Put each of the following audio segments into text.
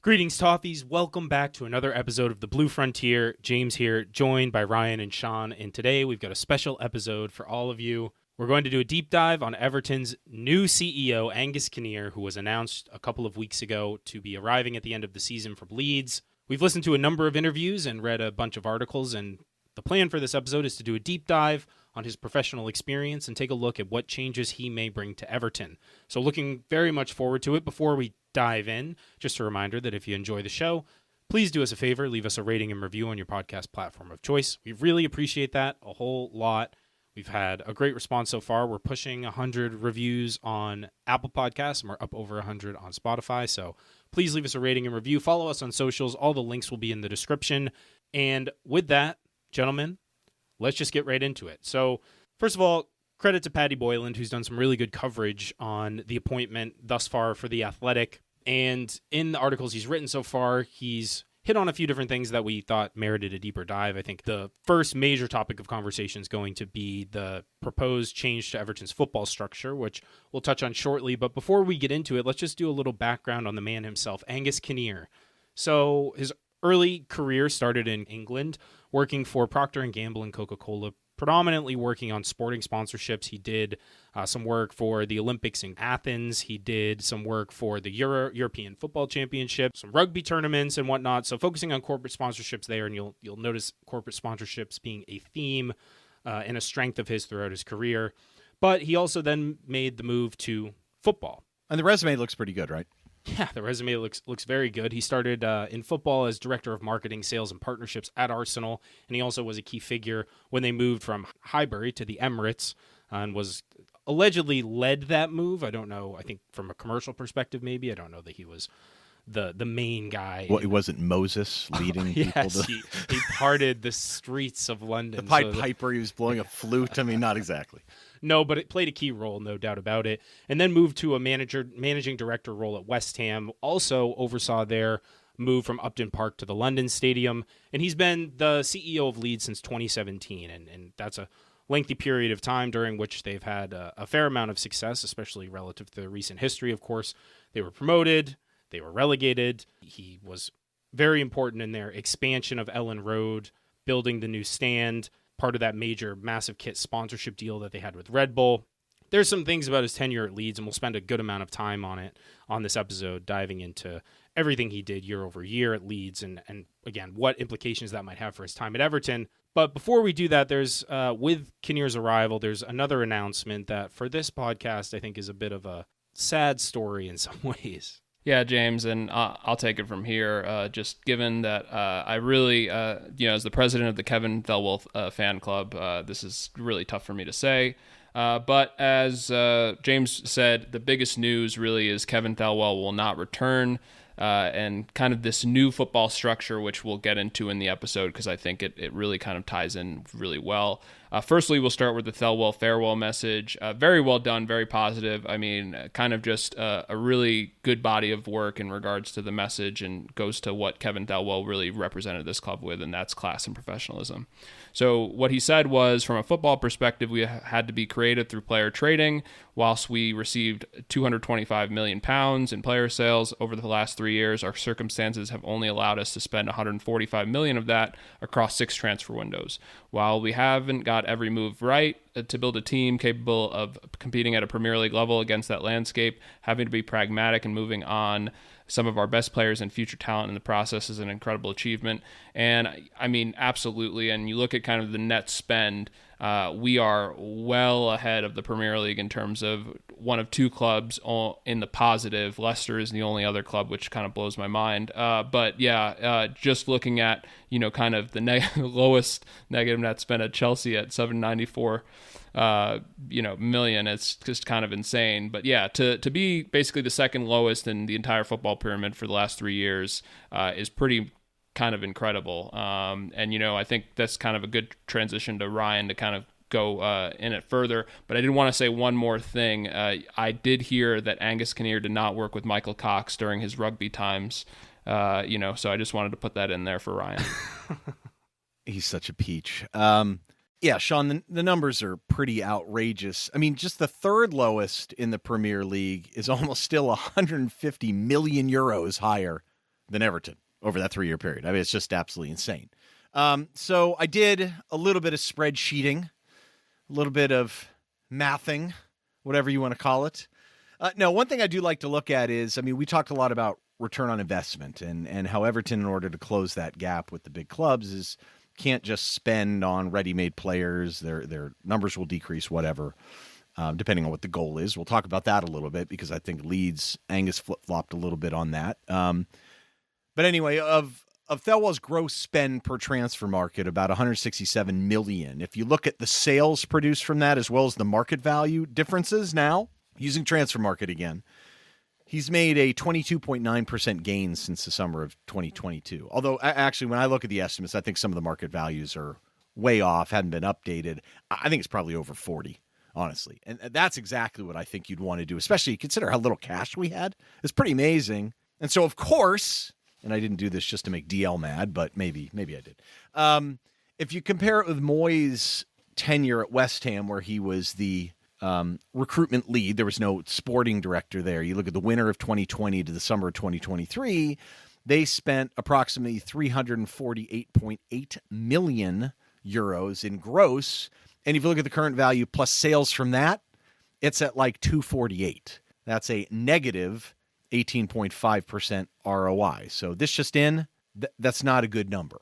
Greetings, Toffees. Welcome back to another episode of The Blue Frontier. James here, joined by Ryan and Shan. And today we've got a special episode for all of you. We're going to do a deep dive on Everton's new CEO, Angus Kinnear, who was announced a couple of weeks ago to be arriving at the end of the season from Leeds. We've listened to a number of interviews and read a bunch of articles, and the plan for this episode is to do a deep dive on his professional experience and take a look at what changes he may bring to Everton. So looking very much forward to it. Before we dive in, just a reminder that if you enjoy the show, please do us a favor, leave us a rating and review on your podcast platform of choice. We really appreciate that a whole lot. We've had a great response so far. We're pushing 100 reviews on Apple Podcasts, and we're up over 100 on Spotify. So please leave us a rating and review. Follow us on socials. All the links will be in the description. And with that, gentlemen, let's just get right into it. So first of all, credit to Paddy Boyland, who's done some really good coverage on the appointment thus far for The Athletic. And in the articles he's written so far, he's hit on a few different things that we thought merited a deeper dive. I think the first major topic of conversation is going to be the proposed change to Everton's football structure, which we'll touch on shortly. But before we get into it, let's just do a little background on the man himself, Angus Kinnear. So his early career started in England, working for Procter & Gamble and Coca-Cola, predominantly working on sporting sponsorships. He did some work for the Olympics in Athens. He did some work for the European Football Championship, some rugby tournaments and whatnot. So focusing on corporate sponsorships there, and you'll notice corporate sponsorships being a theme and a strength of his throughout his career. But he also then made the move to football. And the resume looks pretty good, right? Yeah, the resume looks very good. He started in football as director of marketing, sales, and partnerships at Arsenal, and he also was a key figure when they moved from Highbury to the Emirates and was allegedly led that move. I don't know. I think from a commercial perspective, maybe. I don't know that he was the main guy. Well, it wasn't Moses leading people yes, to... he parted the streets of London. The Pied Piper, he was blowing a flute. I mean, not exactly. No, but it played a key role, no doubt about it. And then moved to a managing director role at West Ham. Also oversaw their move from Upton Park to the London Stadium. And he's been the CEO of Leeds since 2017. And that's a lengthy period of time during which they've had a fair amount of success, especially relative to their recent history. Of course, they were promoted, they were relegated. He was very important in their expansion of Ellen Road, building the new stand, part of that massive kit sponsorship deal that they had with Red Bull. There's some things about his tenure at Leeds, and we'll spend a good amount of time on it on this episode, diving into everything he did year over year at Leeds, and again, what implications that might have for his time at Everton. But before we do that, there's with Kinnear's arrival, there's another announcement that for this podcast, I think is a bit of a sad story in some ways. Yeah, James, and I'll take it from here. Just given that I really, as the president of the Kevin Thelwell fan club, this is really tough for me to say. But as James said, the biggest news really is Kevin Thelwell will not return, and kind of this new football structure, which we'll get into in the episode because I think it really kind of ties in really well. Firstly, we'll start with the Thelwell farewell message. Very well done, very positive. I mean, kind of just a really good body of work in regards to the message, and goes to what Kevin Thelwell really represented this club with, and that's class and professionalism. So what he said was, from a football perspective, we had to be creative through player trading. Whilst we received £225 million in player sales over the last 3 years, our circumstances have only allowed us to spend $145 million of that across 6 transfer windows. While we haven't got every move right to build a team capable of competing at a Premier League level against that landscape, having to be pragmatic and moving on some of our best players and future talent in the process is an incredible achievement. And I mean, absolutely. And you look at kind of the net spend, we are well ahead of the Premier League in terms of one of 2 clubs in the positive. Leicester is the only other club, which kind of blows my mind. But yeah, just looking at, kind of the lowest negative net spend at Chelsea at $794 million, it's just kind of insane. But yeah, to be basically the second lowest in the entire football pyramid for the last 3 years is pretty kind of incredible. And I think that's kind of a good transition to Ryan to kind of go in it further. But I did want to say one more thing. I did hear that Angus Kinnear did not work with Michael Cox during his rugby times. So I just wanted to put that in there for Ryan. He's such a peach. Yeah, Sean, the numbers are pretty outrageous. I mean, just the third lowest in the Premier League is almost still 150 million euros higher than Everton over that 3-year period. I mean, it's just absolutely insane. So I did a little bit of spreadsheeting, a little bit of mathing, whatever you want to call it. No, one thing I do like to look at is, I mean, we talked a lot about return on investment and how Everton, in order to close that gap with the big clubs, can't just spend on ready-made players. Their numbers will decrease, whatever, depending on what the goal is. We'll talk about that a little bit because I think Leeds, Angus flip-flopped a little bit on that. But anyway, of Thelwell's gross spend per transfer market, about 167 million. If you look at the sales produced from that as well as the market value differences now, using transfer market again, he's made a 22.9% gain since the summer of 2022. Although, actually, when I look at the estimates, I think some of the market values are way off, hadn't been updated. I think it's probably over 40, honestly. And that's exactly what I think you'd want to do, especially consider how little cash we had. It's pretty amazing. And so, of course, and I didn't do this just to make DL mad, but maybe I did. If you compare it with Moyes' tenure at West Ham, where he was the recruitment lead, there was no sporting director there. You look at the winter of 2020 to the summer of 2023, they spent approximately 348.8 million euros in gross. And if you look at the current value plus sales from that, it's at like 248. That's a negative 18.5% ROI. So this just in, that's not a good number.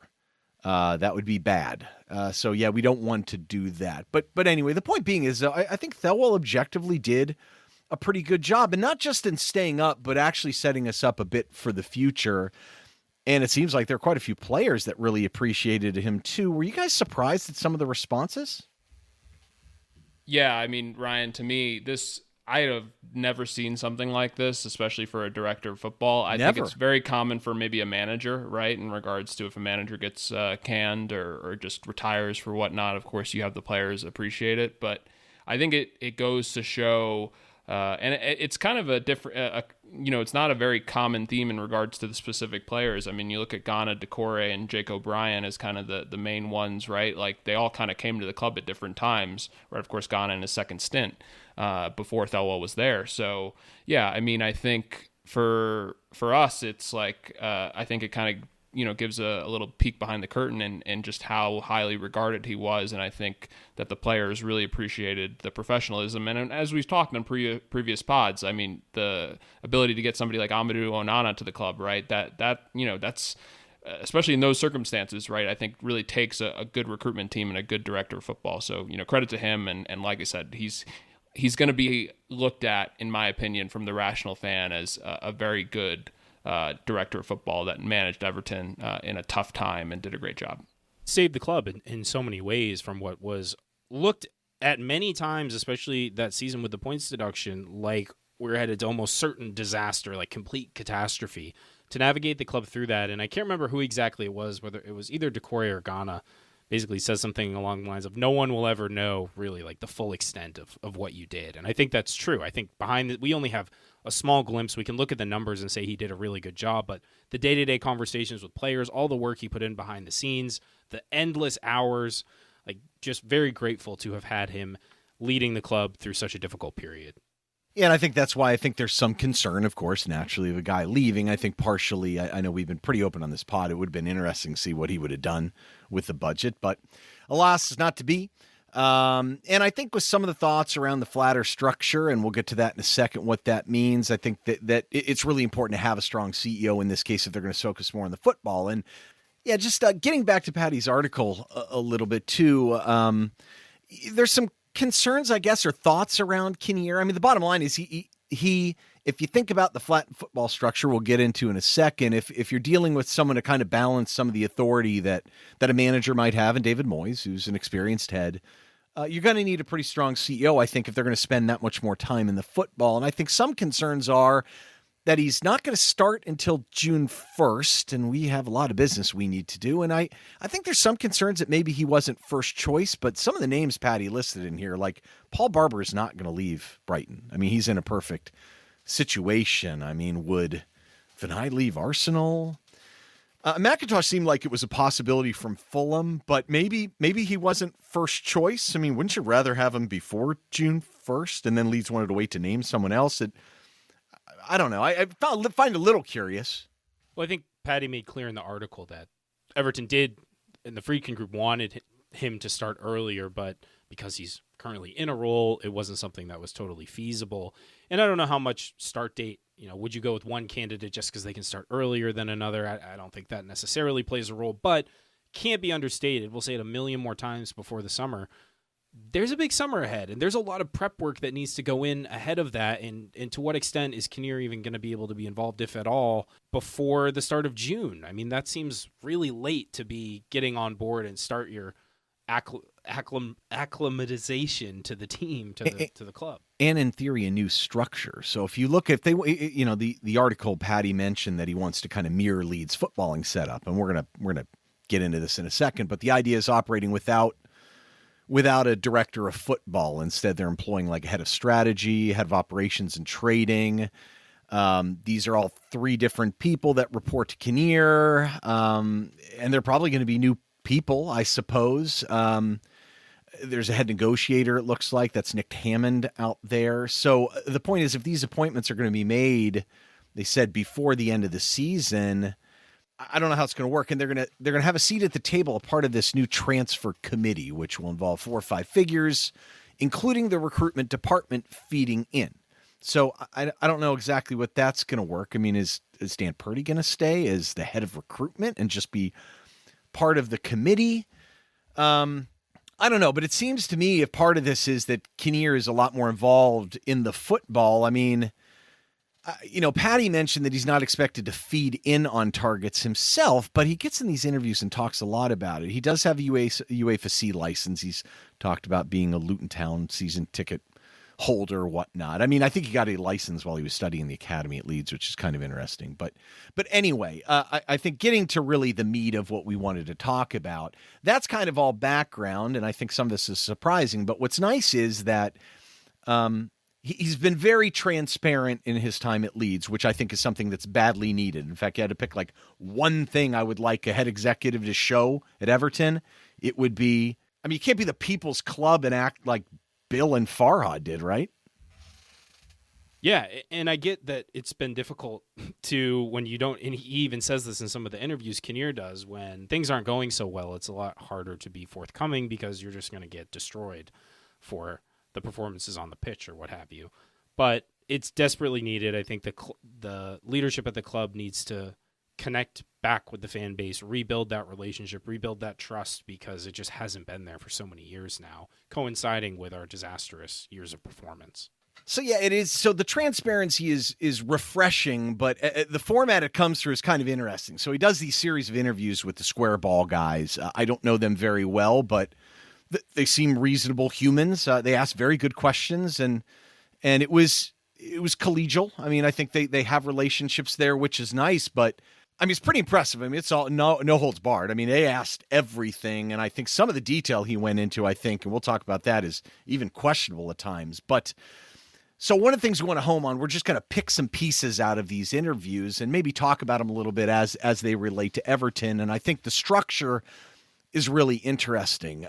That would be bad. So yeah, we don't want to do that. But anyway, the point being is I think Thelwell objectively did a pretty good job, and not just in staying up, but actually setting us up a bit for the future. And it seems like there are quite a few players that really appreciated him too. Were you guys surprised at some of the responses? Yeah, I mean, Ryan, to me, I have never seen something like this, especially for a director of football. I think it's very common for maybe a manager, right? In regards to if a manager gets canned or just retires for whatnot, of course, you have the players appreciate it. But I think it goes to show, and it's kind of a different, it's not a very common theme in regards to the specific players. I mean, you look at Ghana, Decore, and Jake O'Brien as kind of the main ones, right? Like they all kind of came to the club at different times, right? Of course, Ghana in his second stint. Before Thelwell was there. So yeah, I mean, I think for us, it's like, I think it kind of, gives a little peek behind the curtain and just how highly regarded he was. And I think that the players really appreciated the professionalism. And as we've talked on previous pods, I mean, the ability to get somebody like Amadou Onana to the club, right? That's especially in those circumstances, right, I think really takes a good recruitment team and a good director of football. So, credit to him. And like I said, he's going to be looked at, in my opinion, from the rational fan as a very good director of football that managed Everton in a tough time and did a great job. Saved the club in so many ways from what was looked at many times, especially that season with the points deduction, like we're headed to almost certain disaster, like complete catastrophe. To navigate the club through that, and I can't remember who exactly it was, whether it was either Decore or Ghana, basically says something along the lines of no one will ever know really like the full extent of what you did. And I think that's true. I think behind it, we only have a small glimpse. We can look at the numbers and say he did a really good job, but the day-to-day conversations with players, all the work he put in behind the scenes, the endless hours, like just very grateful to have had him leading the club through such a difficult period. Yeah, and I think that's why I think there's some concern, of course, naturally, of a guy leaving. I think partially, I know we've been pretty open on this pod. It would have been interesting to see what he would have done with the budget, but alas, not to be. And I think with some of the thoughts around the flatter structure, and we'll get to that in a second, what that means, I think that it's really important to have a strong CEO in this case if they're going to focus more on the football. And yeah, just getting back to Paddy's article a little bit too, there's some concerns, I guess, or thoughts around Kinnear. I mean, the bottom line is he if you think about the flat football structure, we'll get into in a second, if you're dealing with someone to kind of balance some of the authority that a manager might have, and David Moyes, who's an experienced head, you're going to need a pretty strong CEO, I think, if they're going to spend that much more time in the football. And I think some concerns are that he's not going to start until June 1st, and we have a lot of business we need to do. And I think there's some concerns that maybe he wasn't first choice, but some of the names Paddy listed in here, like Paul Barber is not going to leave Brighton. I mean, he's in a perfect situation. I mean, would Vinay leave Arsenal? McIntosh seemed like it was a possibility from Fulham, but maybe he wasn't first choice. I mean, wouldn't you rather have him before June 1st, and then Leeds wanted to wait to name someone else? I don't know. I find it a little curious. Well, I think Paddy made clear in the article that Everton did, and the Friedkin Group wanted him to start earlier, but because he's currently in a role, it wasn't something that was totally feasible. And I don't know how much start date, would you go with one candidate just because they can start earlier than another? I don't think that necessarily plays a role, but can't be understated. We'll say it a million more times before the summer. There's a big summer ahead, and there's a lot of prep work that needs to go in ahead of that. And to what extent is Kinnear even going to be able to be involved, if at all, before the start of June? I mean, that seems really late to be getting on board and start your acclimatization to the team, to the club. And in theory, a new structure. So if you look at the article, Paddy mentioned that he wants to kind of mirror Leeds' footballing setup, and we're gonna get into this in a second. But the idea is operating without a director of football. Instead, they're employing like a head of strategy, head of operations and trading. These are all three different people that report to Kinnear, and they're probably going to be new people, I suppose. There's a head negotiator, it looks like. That's Nick Hammond out there. So the point is, if these appointments are going to be made, they said before the end of the season, I don't know how it's going to work. And they're going to have a seat at the table, a part of this new transfer committee, which will involve 4 or 5 figures, including the recruitment department feeding in. So I don't know exactly what that's going to work. I mean, is Dan Purdy going to stay as the head of recruitment and just be part of the committee? I don't know, but it seems to me if part of this is that Kinnear is a lot more involved in the football. I mean, Paddy mentioned that he's not expected to feed in on targets himself, but he gets in these interviews and talks a lot about it. He does have a UEFA C license. He's talked about being a Luton Town season ticket holder or whatnot. I mean, I think he got a license while he was studying the academy at Leeds, which is kind of interesting. But anyway, I think getting to really the meat of what we wanted to talk about, that's kind of all background, and I think some of this is surprising. But what's nice is that he's been very transparent in his time at Leeds, which I think is something that's badly needed. In fact, you had to pick like one thing I would like a head executive to show at Everton. It would be, I mean, you can't be the people's club and act like Bill and Farhad did, right? Yeah, and I get that it's been difficult to, when you don't, and he even says this in some of the interviews Kinnear does, when things aren't going so well, it's a lot harder to be forthcoming because you're just going to get destroyed for the performances on the pitch or what have you. But it's desperately needed. I think the leadership at the club needs to connect back with the fan base, rebuild that relationship, rebuild that trust, because it just hasn't been there for so many years now, coinciding with our disastrous years of performance. So yeah, it is. So the transparency is refreshing, but the format it comes through is kind of interesting. So he does these series of interviews with the square ball guys. I don't know them very well, but they seem reasonable humans. They ask very good questions, and it was collegial. I mean, I think they have relationships there, which is nice, but I mean, it's pretty impressive. I mean, it's all no holds barred. I mean, they asked everything, and I think some of the detail he went into, I think, and we'll talk about that, is even questionable at times. But so one of the things we want to home on, we're just going to pick some pieces out of these interviews and maybe talk about them a little bit as they relate to Everton. And I think the structure is really interesting.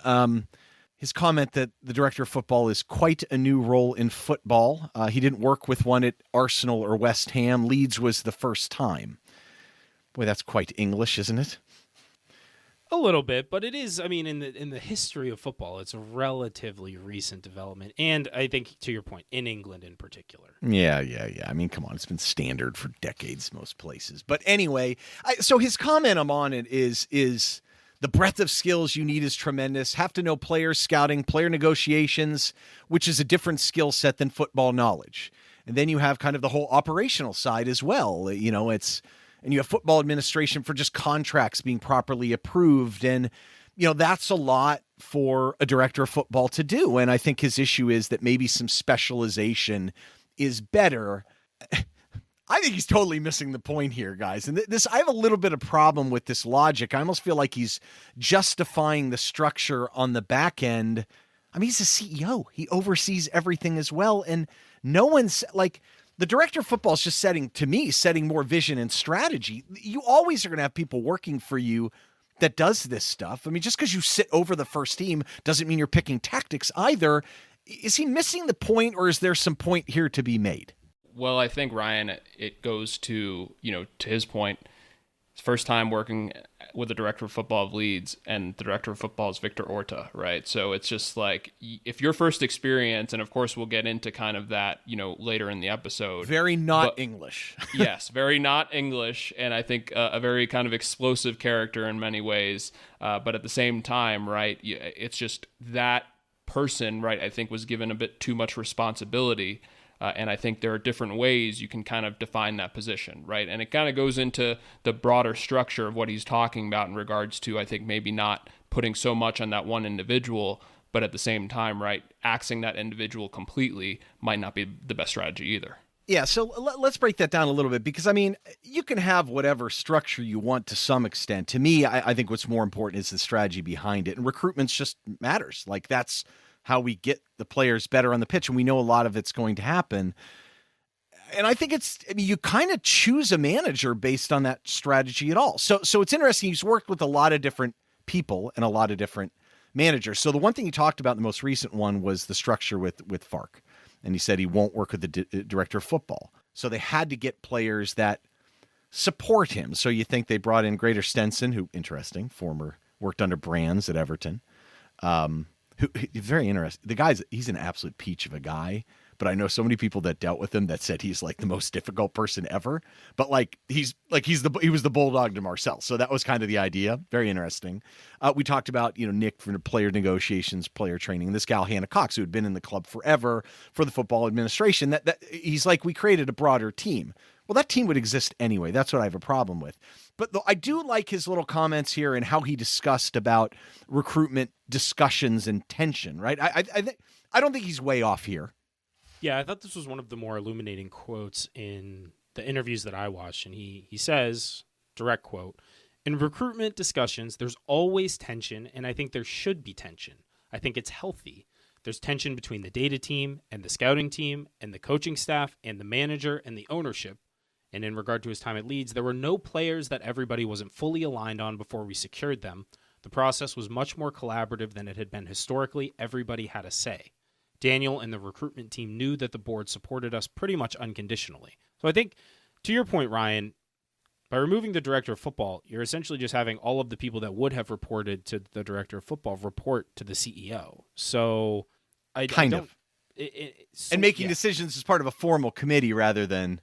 His comment that the director of football is quite a new role in football. He didn't work with one at Arsenal or West Ham. Leeds was the first time. Boy, that's quite English, isn't it? A little bit, but it is, I mean, in the history of football, it's a relatively recent development. And I think, to your point, in England in particular. Yeah. I mean, come on, it's been standard for decades most places. But anyway, so his comment on it is the breadth of skills you need is tremendous. Have to know players, scouting, player negotiations, which is a different skill set than football knowledge. And then you have kind of the whole operational side as well. And you have football administration for just contracts being properly approved. And, that's a lot for a director of football to do. And I think his issue is that maybe some specialization is better. I think he's totally missing the point here, guys. And I have a little bit of problem with this logic. I almost feel like he's justifying the structure on the back end. I mean, he's a CEO. He oversees everything as well. And no one's like, the director of football is just setting more vision and strategy. You always are going to have people working for you that does this stuff. I mean, just because you sit over the first team doesn't mean you're picking tactics either. Is he missing the point, or is there some point here to be made? Well, I think, Ryan, it goes to, to his point, His first time working with the director of football of Leeds, and the director of football is Victor Orta, right? So it's just like, if your first experience, and of course we'll get into kind of that, later in the episode. Very not English. Yes, very not English, and I think a very kind of explosive character in many ways. But at the same time, right, it's just that person, right, I think was given a bit too much responsibility. And I think there are different ways you can kind of define that position, right? And it kind of goes into the broader structure of what he's talking about in regards to, I think, maybe not putting so much on that one individual, but at the same time, right, axing that individual completely might not be the best strategy either. Yeah, so let's break that down a little bit, because, I mean, you can have whatever structure you want to some extent. To me, I think what's more important is the strategy behind it. And recruitment just matters. Like, that's how we get the players better on the pitch, and we know a lot of it's going to happen. And I think you kind of choose a manager based on that strategy at all. So it's interesting. He's worked with a lot of different people and a lot of different managers. So the one thing he talked about in the most recent one was the structure with Fark. And he said he won't work with the director of football. So they had to get players that support him. So you think they brought in Grader Stenson, who, interesting, worked under Brands at Everton. Who, very interesting. The he's an absolute peach of a guy, but I know so many people that dealt with him that said he's like the most difficult person ever. But he was the bulldog to Marcel. So that was kind of the idea. Very interesting. We talked about, Nick from the player negotiations, player training, this gal Hannah Cox, who had been in the club forever for the football administration, that he's like, we created a broader team. Well, that team would exist anyway. That's what I have a problem with. But I do like his little comments here and how he discussed about recruitment discussions and tension, right? I don't think he's way off here. Yeah, I thought this was one of the more illuminating quotes in the interviews that I watched. And he says, direct quote, "In recruitment discussions, there's always tension, and I think there should be tension. I think it's healthy. There's tension between the data team and the scouting team and the coaching staff and the manager and the ownership. And in regard to his time at Leeds, there were no players that everybody wasn't fully aligned on before we secured them. The process was much more collaborative than it had been historically. Everybody had a say. Daniel and the recruitment team knew that the board supported us pretty much unconditionally." So I think, to your point, Ryan, by removing the director of football, you're essentially just having all of the people that would have reported to the director of football report to the CEO. So and making decisions as part of a formal committee rather than...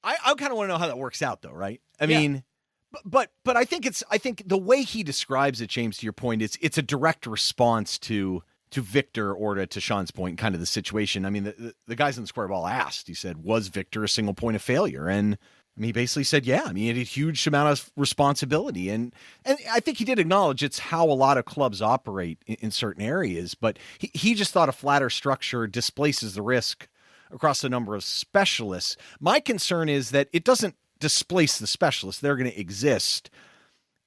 I kind of want to know how that works out, though, right? I mean, but I think the way he describes it, James, to your point, it's a direct response to Victor Orta, to Sean's point, kind of the situation. I mean, the guys in the square ball asked. He said, "Was Victor a single point of failure?" And I mean, he basically said, "Yeah." I mean, he had a huge amount of responsibility, and I think he did acknowledge it's how a lot of clubs operate in certain areas. But he just thought a flatter structure displaces the risk across a number of specialists. My concern is that it doesn't displace the specialists. They're going to exist.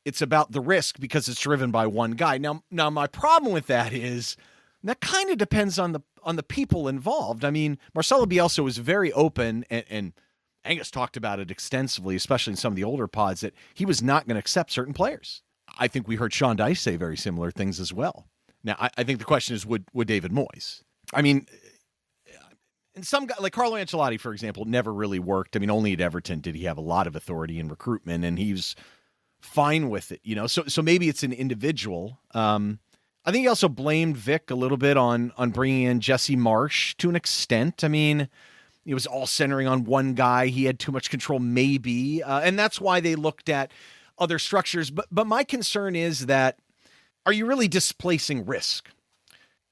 It's about the risk because it's driven by one guy. Now my problem with that is that kind of depends on the people involved. I mean, Marcelo Bielsa was very open, and Angus talked about it extensively, especially in some of the older pods, that he was not going to accept certain players. I think we heard Sean Dyche say very similar things as well. Now, I think the question is, would David Moyes? I mean, and some guy like Carlo Ancelotti, for example, never really worked. I mean, only at Everton did he have a lot of authority in recruitment, and he was fine with it, So maybe it's an individual. I think he also blamed Vic a little bit on bringing in Jesse Marsh to an extent. I mean, it was all centering on one guy. He had too much control, maybe, and that's why they looked at other structures. But my concern is that, are you really displacing risk?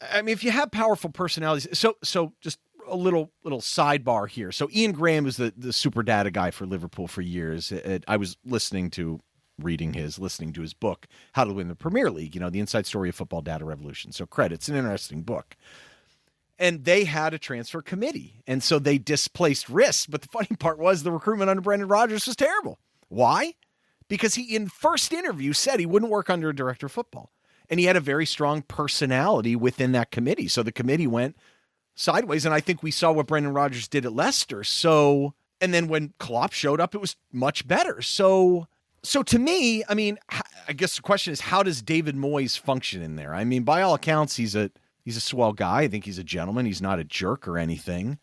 I mean, if you have powerful personalities, so just a little sidebar here. So Ian Graham was the super data guy for Liverpool for years. I was listening to his book, How to Win the Premier League, the inside story of football data revolution. So credits, an interesting book. And they had a transfer committee. And so they displaced risk. But the funny part was the recruitment under Brendan Rodgers was terrible. Why? Because he, in first interview, said he wouldn't work under a director of football. And he had a very strong personality within that committee. So the committee went sideways. And I think we saw what Brendan Rodgers did at Leicester. So, and then when Klopp showed up, it was much better. So to me, I mean, I guess the question is, how does David Moyes function in there? I mean, by all accounts, he's a swell guy. I think he's a gentleman. He's not a jerk or anything.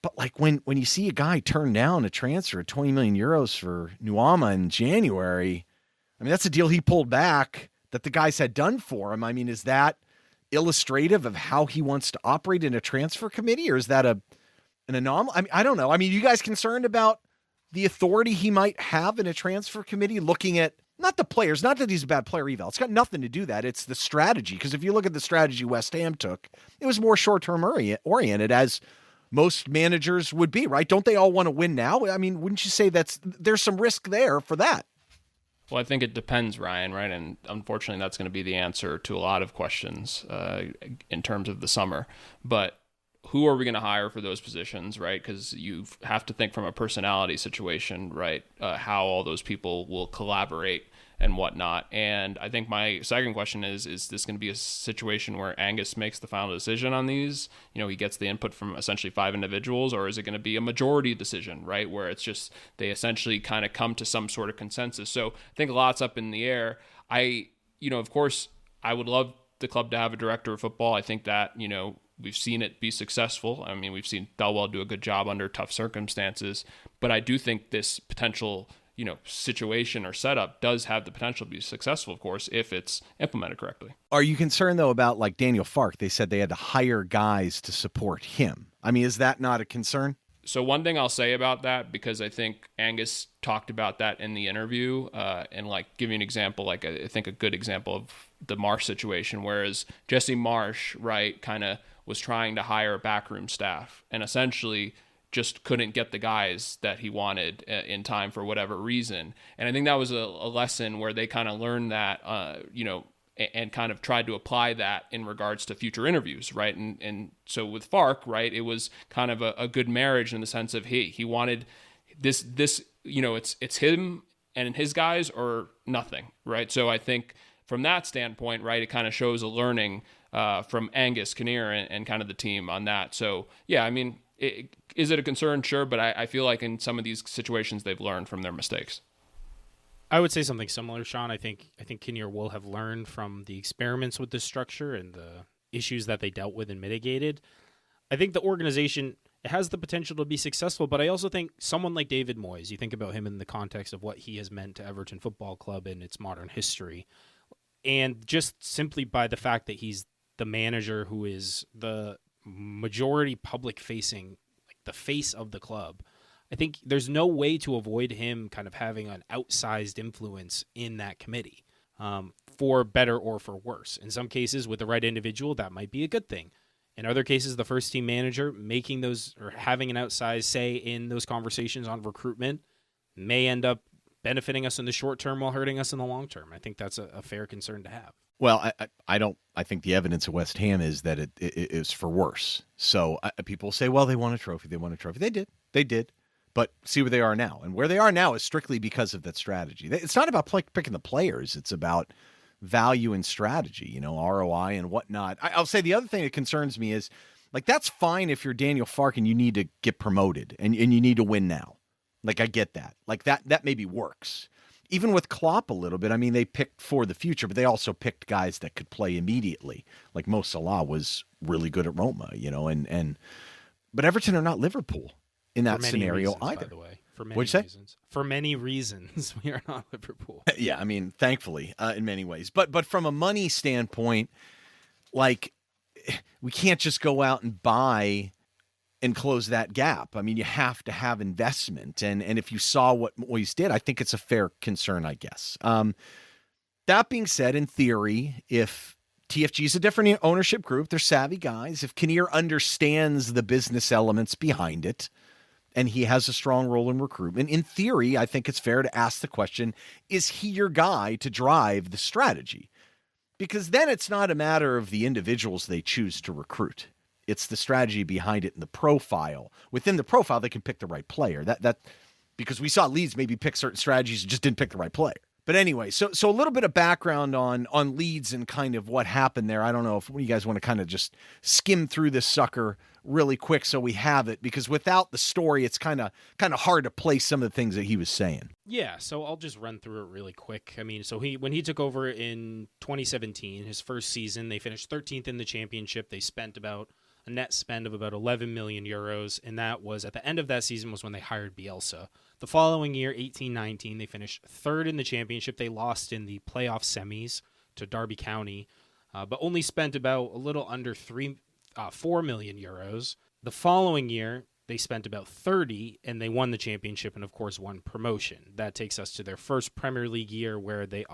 But like when you see a guy turn down a transfer at 20 million euros for Nuama in January, I mean, that's a deal he pulled back that the guys had done for him. I mean, is that illustrative of how he wants to operate in a transfer committee, or is that an anomaly? I mean, I don't know. I mean, you guys concerned about the authority he might have in a transfer committee looking at not the players, not that he's a bad player eval. It's got nothing to do with that. It's the strategy. Because if you look at the strategy West Ham took, it was more short-term oriented, as most managers would be, right? Don't they all want to win now? I mean, wouldn't you say there's some risk there for that? Well, I think it depends, Ryan, right? And unfortunately, that's going to be the answer to a lot of questions in terms of the summer. But who are we going to hire for those positions, right? Because you have to think from a personality situation, right? How all those people will collaborate and whatnot. And I think my second question is this going to be a situation where Angus makes the final decision on these? You know, he gets the input from essentially 5 individuals, or is it going to be a majority decision, right? Where it's just they essentially kind of come to some sort of consensus. So I think a lot's up in the air. Of course, I would love the club to have a director of football. I think that, we've seen it be successful. I mean, we've seen Thelwell do a good job under tough circumstances, but I do think this potential situation or setup does have the potential to be successful, of course, if it's implemented correctly. Are you concerned, though, about like Daniel Farke? They said they had to hire guys to support him. I mean, is that not a concern? So one thing I'll say about that, because I think Angus talked about that in the interview, and like give you an example, like I think a good example of the Marsh situation, whereas Jesse Marsh, right, kind of was trying to hire a backroom staff and essentially just couldn't get the guys that he wanted in time for whatever reason. And I think that was a lesson where they kind of learned that, and kind of tried to apply that in regards to future interviews, right? And so with Farke, right, it was kind of a good marriage in the sense of he wanted this it's him and his guys or nothing, right? So I think from that standpoint, right, it kind of shows a learning from Angus Kinnear and kind of the team on that. So yeah, I mean, is it a concern? Sure, but I feel like in some of these situations they've learned from their mistakes. I would say something similar, Sean. I think Kinnear will have learned from the experiments with this structure and the issues that they dealt with and mitigated. I think the organization, it has the potential to be successful, but I also think someone like David Moyes, you think about him in the context of what he has meant to Everton Football Club and its modern history, and just simply by the fact that he's the manager who is the majority public-facing, like the face of the club, I think there's no way to avoid him kind of having an outsized influence in that committee, for better or for worse. In some cases, with the right individual, that might be a good thing. In other cases, the first team manager making those or having an outsized say in those conversations on recruitment may end up benefiting us in the short term while hurting us in the long term. I think that's a fair concern to have. Well, I think the evidence at West Ham is that it is for worse. So people say, well, they won a trophy. They did. But see where they are now. And where they are now is strictly because of that strategy. It's not about picking the players. It's about value and strategy, ROI and whatnot. I'll say the other thing that concerns me is, like, that's fine if you're Daniel Farke and you need to get promoted and you need to win now. Like, I get that. Like, that maybe works. Even with Klopp a little bit, I mean, they picked for the future, but they also picked guys that could play immediately. Like Mo Salah was really good at Roma, but Everton are not Liverpool in that scenario reasons, either. By the way, for many What'd you say? reasons. For many reasons, we are not Liverpool. Yeah, I mean, thankfully, in many ways. But from a money standpoint, like, we can't just go out and buy and close that gap. I mean, you have to have investment. And if you saw what Moyes did, I think it's a fair concern, I guess. That being said, in theory, if TFG is a different ownership group, they're savvy guys. If Kinnear understands the business elements behind it, and he has a strong role in recruitment, in theory, I think it's fair to ask the question, is he your guy to drive the strategy? Because then it's not a matter of the individuals they choose to recruit. It's the strategy behind it and the profile. Within the profile, they can pick the right player. That because we saw Leeds maybe pick certain strategies and just didn't pick the right player. But anyway, so a little bit of background on Leeds and kind of what happened there. I don't know if you guys want to kind of just skim through this sucker really quick so we have it, because without the story, it's kind of hard to place some of the things that he was saying. Yeah, so I'll just run through it really quick. I mean, so when he took over in 2017, his first season, they finished 13th in the championship. They spent about a net spend of about 11 million euros, and that was at the end of that season was when they hired Bielsa. The following year, 18-19, they finished third in the championship. They lost in the playoff semis to Derby County, but only spent about a little under 4 million euros. The following year, they spent about 30, and they won the championship and, of course, won promotion. That takes us to their first Premier League year where they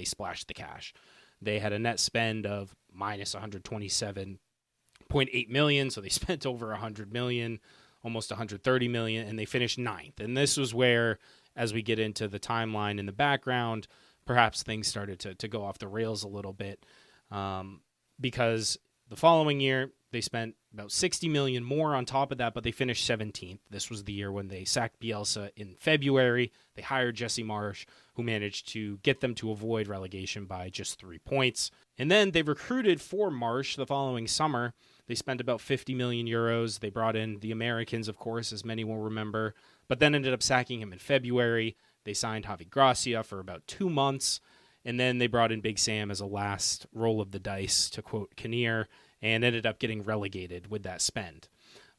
splashed the cash. They had a net spend of minus 127.8 million, so they spent over 100 million, almost 130 million, and they finished ninth. And this was where, as we get into the timeline in the background, perhaps things started to go off the rails a little bit, because the following year they spent about 60 million more on top of that, but they finished 17th. This was the year when they sacked Bielsa in February. They hired Jesse Marsch, who managed to get them to avoid relegation by just 3 points. And then they recruited for Marsch the following summer. They spent about 50 million euros. They brought in the Americans, of course, as many will remember, but then ended up sacking him in February. They signed Javi Gracia for about 2 months, and then they brought in Big Sam as a last roll of the dice, to quote Kinnear, and ended up getting relegated with that spend.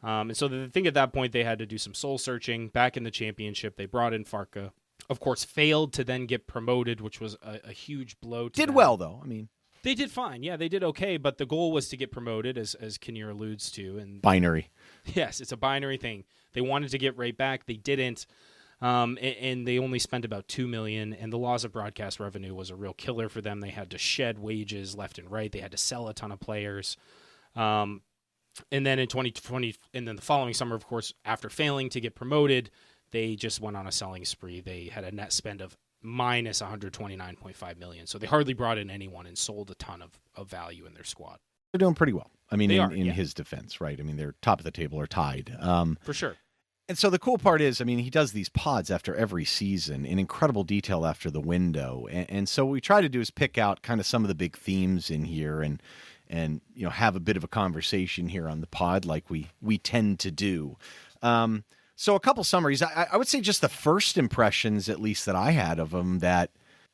And so the thing at that point, they had to do some soul searching. Back in the championship, they brought in Farka. Of course, failed to then get promoted, which was a huge blow to them. Did well, though. I mean, they did fine. Yeah, they did okay, but the goal was to get promoted, as Kinnear alludes to. And binary. Yes, it's a binary thing. They wanted to get right back. They didn't. And they only spent about 2 million, and the loss of broadcast revenue was a real killer for them. They had to shed wages left and right. They had to sell a ton of players. And then in 2020, and then the following summer, of course, after failing to get promoted, they just went on a selling spree. They had a net spend of minus 129.5 million. So they hardly brought in anyone and sold a ton of value in their squad. They're doing pretty well. I mean, in yeah. his defense, right? I mean, they're top of the table or tied. For sure. And so the cool part is, I mean, he does these pods after every season in incredible detail after the window. And so what we try to do is pick out kind of some of the big themes in here and have a bit of a conversation here on the pod like we tend to do. So a couple summaries. I would say just the first impressions, at least that I had of him, that,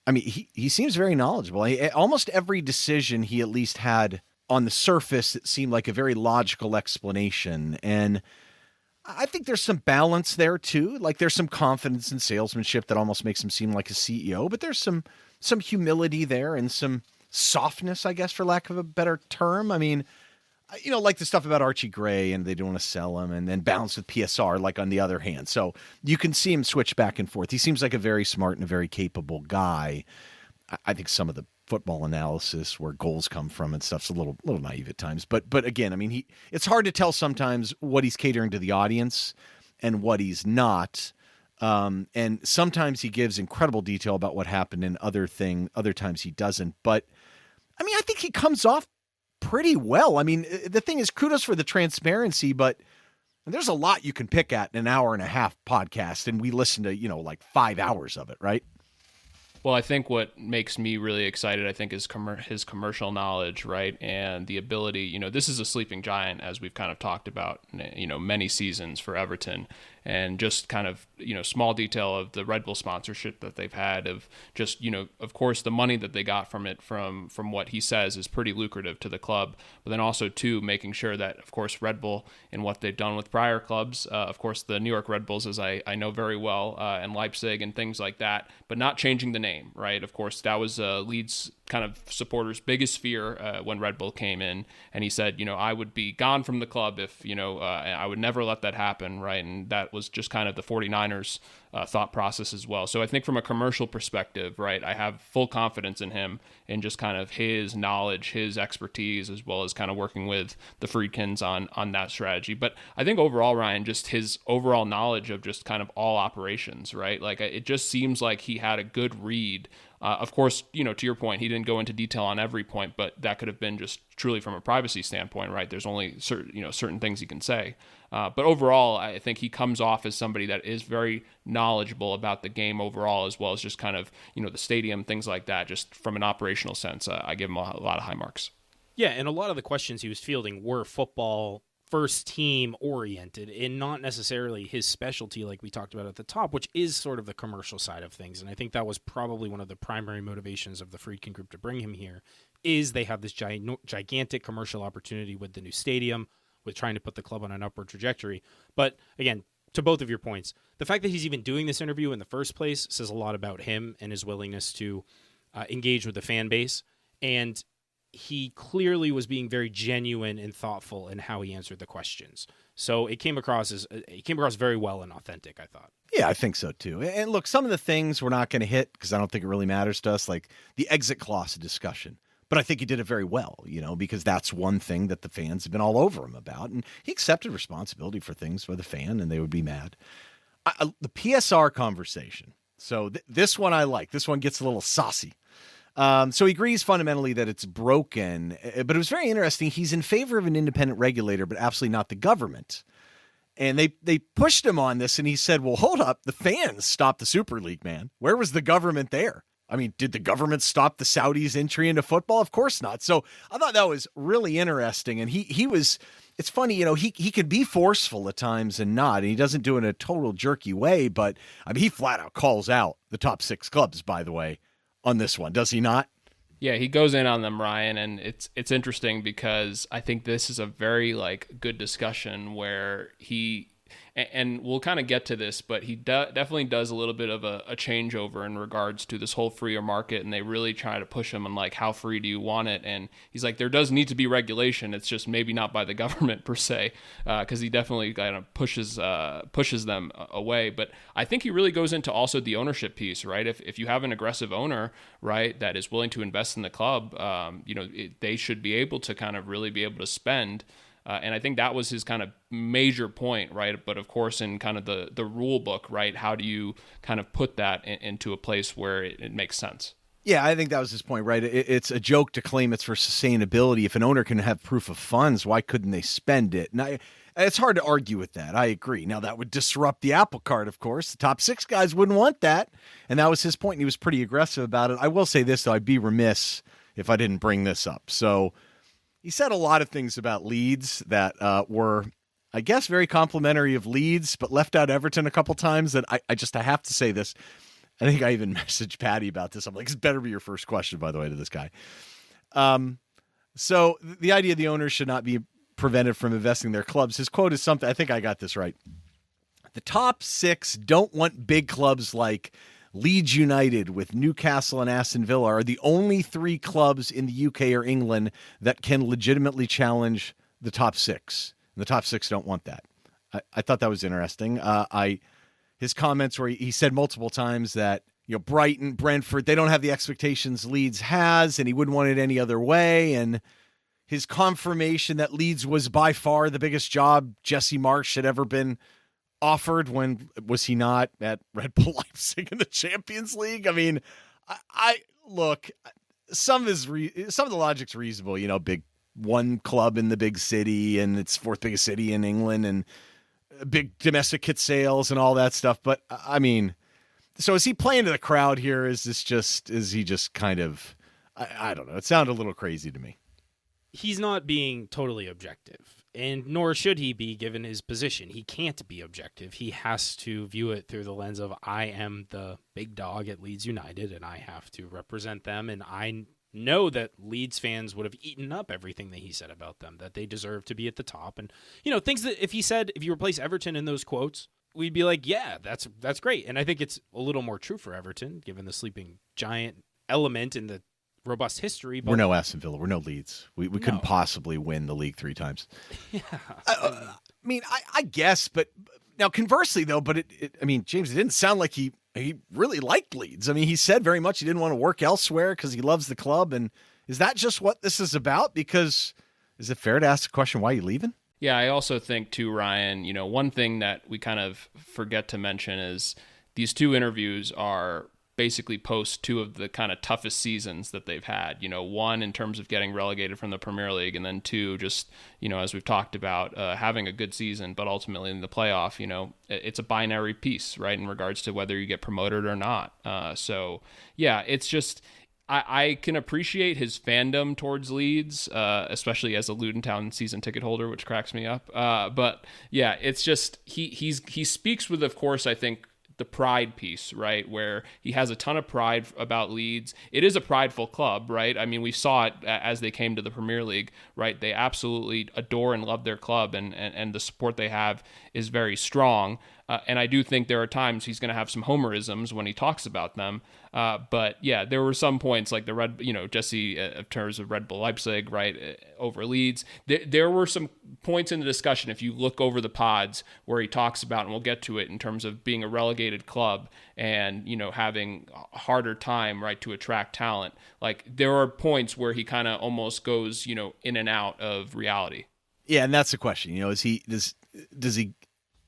I mean, he seems very knowledgeable. Almost every decision he at least had on the surface, it seemed like a very logical explanation. And I think there's some balance there too. Like there's some confidence and salesmanship that almost makes him seem like a CEO, but there's some humility there and some softness, I guess, for lack of a better term. I mean, like the stuff about Archie Gray and they don't want to sell him, and then balance with PSR, like on the other hand. So you can see him switch back and forth. He seems like a very smart and a very capable guy. I think some of the football analysis where goals come from and stuff's a little naive at times. But again, I mean, it's hard to tell sometimes what he's catering to the audience and what he's not. And sometimes he gives incredible detail about what happened, and other times he doesn't. But I mean, I think he comes off pretty well. I mean, the thing is, kudos for the transparency, but there's a lot you can pick at in an hour and a half podcast, and we listen to, like 5 hours of it, right? Well, I think what makes me really excited, I think, is his commercial knowledge, right? And the ability, this is a sleeping giant, as we've kind of talked about, many seasons for Everton. And just kind of, small detail of the Red Bull sponsorship that they've had, of just, of course, the money that they got from it, from what he says is pretty lucrative to the club. But then also, too, making sure that, of course, Red Bull and what they've done with prior clubs, of course, the New York Red Bulls, as I know very well, and Leipzig and things like that, but not changing the name, right? Of course, that was Leeds kind of supporters' biggest fear when Red Bull came in. And he said, I would be gone from the club if, I would never let that happen, right? And that was just kind of the 49ers thought process as well. So I think from a commercial perspective, right, I have full confidence in him and just kind of his knowledge, his expertise, as well as kind of working with the Friedkins on that strategy. But I think overall, Ryan, just his overall knowledge of just kind of all operations, right? Like it just seems like he had a good read. Of course, to your point, he didn't go into detail on every point, but that could have been just truly from a privacy standpoint, right? There's only certain things he can say. But overall, I think he comes off as somebody that is very knowledgeable about the game overall, as well as just kind of, the stadium, things like that. Just from an operational sense, I give him a lot of high marks. Yeah, and a lot of the questions he was fielding were football first team oriented and not necessarily his specialty like we talked about at the top, which is sort of the commercial side of things. And I think that was probably one of the primary motivations of the Friedkin Group to bring him here, is they have this gigantic commercial opportunity with the new stadium. with trying to put the club on an upward trajectory. But again, to both of your points, the fact that he's even doing this interview in the first place says a lot about him and his willingness to engage with the fan base. And he clearly was being very genuine and thoughtful in how he answered the questions. So it came across very well and authentic, I thought. Yeah, I think so too. And look, some of the things we're not going to hit because I don't think it really matters to us, like the exit clause discussion. But I think he did it very well, because that's one thing that the fans have been all over him about. And he accepted responsibility for things for the fan, and they would be mad. The PSR conversation. So this one I like. This one gets a little saucy. So he agrees fundamentally that it's broken, but it was very interesting. He's in favor of an independent regulator, but absolutely not the government. And they pushed him on this, and he said, well, hold up. The fans stopped the Super League, man. Where was the government there? I mean, did the government stop the Saudis' entry into football? Of course not. So I thought that was really interesting. And he was, it's funny, he could be forceful at times and not, and he doesn't do it in a total jerky way, but I mean, he flat out calls out the top 6 clubs, by the way, on this one. Does he not? Yeah, he goes in on them, Ryan, and it's interesting because I think this is a very good discussion where he, and we'll kind of get to this, but he definitely does a little bit of a changeover in regards to this whole freer market, and they really try to push him on how free do you want it? And he's like, there does need to be regulation. It's just maybe not by the government per se, because he definitely kind of pushes them away. But I think he really goes into also the ownership piece, right? If you have an aggressive owner, right, that is willing to invest in the club, they should be able to kind of really be able to spend. And I think that was his kind of major point, right? But of course, in kind of the rule book, right, how do you kind of put that into a place where it makes sense? Yeah, I think that was his point, right? It's a joke to claim it's for sustainability. If an owner can have proof of funds, why couldn't they spend it? And it's hard to argue with that. I agree. Now, that would disrupt the apple cart, of course. The top 6 guys wouldn't want that. And that was his point. And he was pretty aggressive about it. I will say this, though. I'd be remiss if I didn't bring this up. So he said a lot of things about Leeds that were, I guess, very complimentary of Leeds, but left out Everton a couple times. And I have to say this. I think I even messaged Paddy about this. I'm like, this better be your first question, by the way, to this guy. So the idea the owners should not be prevented from investing in their clubs. His quote is something, I think I got this right. The top 6 don't want big clubs like Leeds United with Newcastle and Aston Villa are the only 3 clubs in the UK or England that can legitimately challenge the top 6. And the top 6 don't want that. I thought that was interesting. His comments where he said multiple times that, Brighton, Brentford, they don't have the expectations Leeds has, and he wouldn't want it any other way. And his confirmation that Leeds was by far the biggest job Jesse Marsch had ever been offered. When was he not at Red Bull Leipzig in the Champions League? I mean, I look, some of the logic's reasonable, big one club in the big city and it's 4th biggest city in England and big domestic kit sales and all that stuff. But I mean, so is he playing to the crowd here? Is he just kind of, I don't know. It sounded a little crazy to me. He's not being totally objective, and nor should he be given his position. He can't be objective. He has to view it through the lens of, I am the big dog at Leeds United, and I have to represent them, and I know that Leeds fans would have eaten up everything that he said about them, that they deserve to be at the top. And, things that if you replace Everton in those quotes, we'd be like, yeah, that's great. And I think it's a little more true for Everton, given the sleeping giant element in the robust history. But we're no Aston Villa. We're no Leeds. We couldn't possibly win the league 3 times. Yeah. I mean, I guess, but now conversely though, but James, it didn't sound like he really liked Leeds. I mean, he said very much he didn't want to work elsewhere because he loves the club. And is that just what this is about? Because is it fair to ask the question, why are you leaving? Yeah, I also think too, Ryan, one thing that we kind of forget to mention is these 2 interviews are basically post 2 of the kind of toughest seasons that they've had, one in terms of getting relegated from the Premier League, and then 2, just, as we've talked about, having a good season, but ultimately in the playoff, it's a binary piece, right, in regards to whether you get promoted or not. So yeah, it's just, I can appreciate his fandom towards Leeds, especially as a Luton Town season ticket holder, which cracks me up. But yeah, it's just, he speaks with, of course, I think, the pride piece, right? Where he has a ton of pride about Leeds. It is a prideful club, right? I mean, we saw it as they came to the Premier League, right? They absolutely adore and love their club, and the support they have is very strong. And I do think there are times he's going to have some homerisms when he talks about them. But yeah, there were some points like Jesse, in terms of Red Bull Leipzig, right, over Leeds. There were some points in the discussion, if you look over the pods, where he talks about, and we'll get to it, in terms of being a relegated club and, having a harder time, right, to attract talent. Like, there are points where he kind of almost goes, in and out of reality. Yeah, and that's the question.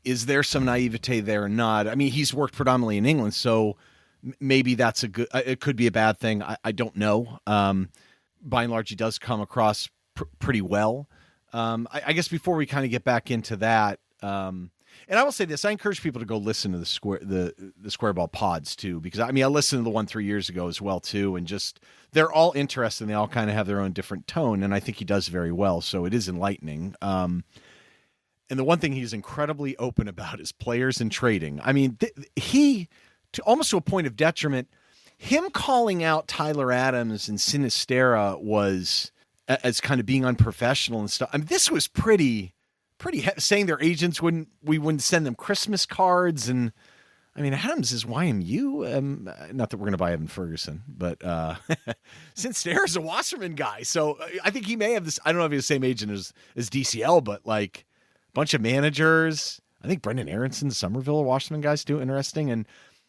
Is there some naivete there or not? I mean, he's worked predominantly in England, so maybe that's it could be a bad thing. I don't know. By and large, he does come across pretty well. I guess before we kind of get back into that, and I will say this, I encourage people to go listen to the Square Ball pods too, because I listened to the one 3 years ago as well too, and just they're all interesting. They all kind of have their own different tone, and I think he does very well. So it is enlightening. And the one thing he's incredibly open about is players and trading. I mean, almost to a point of detriment, him calling out Tyler Adams and Sinisterra was as kind of being unprofessional and stuff. I mean, this was pretty saying their agents we wouldn't send them Christmas cards. And I mean, Adams is YMU. Not that we're going to buy Evan Ferguson, but Sinisterra's a Wasserman guy. So I think he may have this. I don't know if he's the same agent as DCL, but like, bunch of managers. I think Brendan Aronson, Somerville, Washington guys too. Interesting. And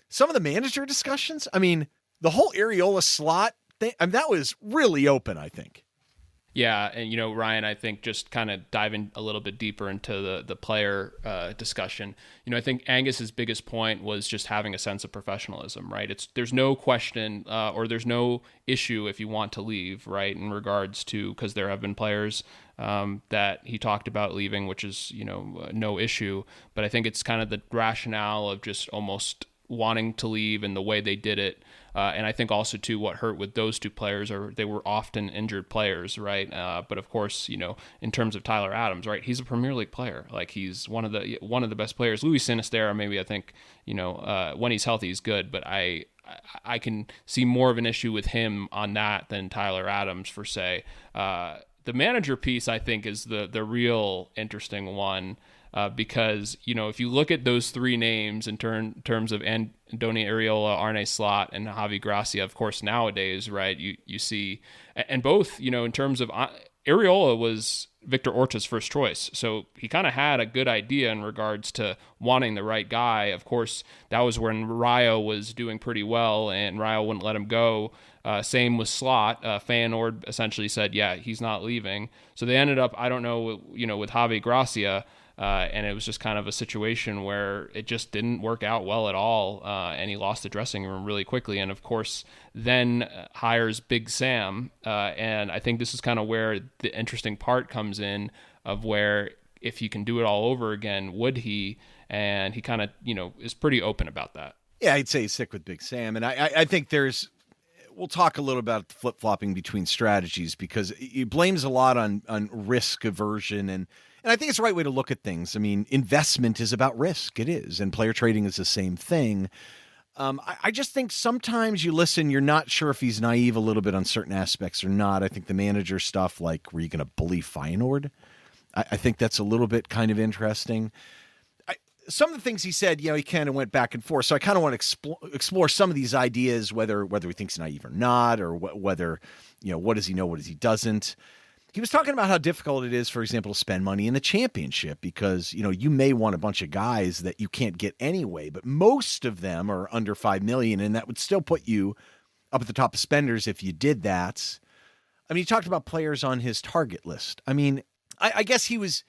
some of the manager discussions, I mean, the whole Areola slot thing, that was really open, I think. Yeah, and Ryan, I think just kind of diving a little bit deeper into the player discussion, I think Angus's biggest point was just having a sense of professionalism, right? There's no question or there's no issue if you want to leave, right? In regards to, because there have been players that he talked about leaving, which is no issue, but I think it's kind of the rationale of just almost wanting to leave and the way they did it. And I think also too, what hurt with those two players they were often injured players, right? But of course, in terms of Tyler Adams, right, he's a Premier League player. Like, he's one of the best players. Luis Sinisterra, maybe, I think, when he's healthy, he's good, but I can see more of an issue with him on that than Tyler Adams, for say. The manager piece, I think, is the real interesting one. Because, if you look at those three names in terms of Andoni Areola, Arne Slot, and Javi Gracia, of course, nowadays, right, you see, and both, in terms of Areola was Victor Orta's first choice. So he kind of had a good idea in regards to wanting the right guy. Of course, that was when Rayo was doing pretty well, and Rayo wouldn't let him go. Same with Slot. Feyenoord essentially said, yeah, he's not leaving. So they ended up, I don't know, with Javi Gracia, and it was just kind of a situation where it just didn't work out well at all, and he lost the dressing room really quickly. And of course, then hires Big Sam, and I think this is kind of where the interesting part comes in, of where if he can do it all over again, would he? And he kind of, is pretty open about that. Yeah, I'd say he's sick with Big Sam, and I think we'll talk a little about the flip-flopping between strategies, because he blames a lot on risk aversion, and I think it's the right way to look at things. I mean, investment is about risk. It is. And player trading is the same thing. I just think sometimes you listen, you're not sure if he's naive a little bit on certain aspects or not. I think the manager stuff, like, were you going to bully Feyenoord? I think that's a little bit kind of interesting. Some of the things he said, he kind of went back and forth. So I kind of want to explore some of these ideas, whether he thinks naive or not, or whether, what does he know, what does he doesn't. He was talking about how difficult it is, for example, to spend money in the championship, because, you may want a bunch of guys that you can't get anyway, but most of them are under $5 million, and that would still put you up at the top of spenders if you did that. I mean, he talked about players on his target list. I mean, I guess he was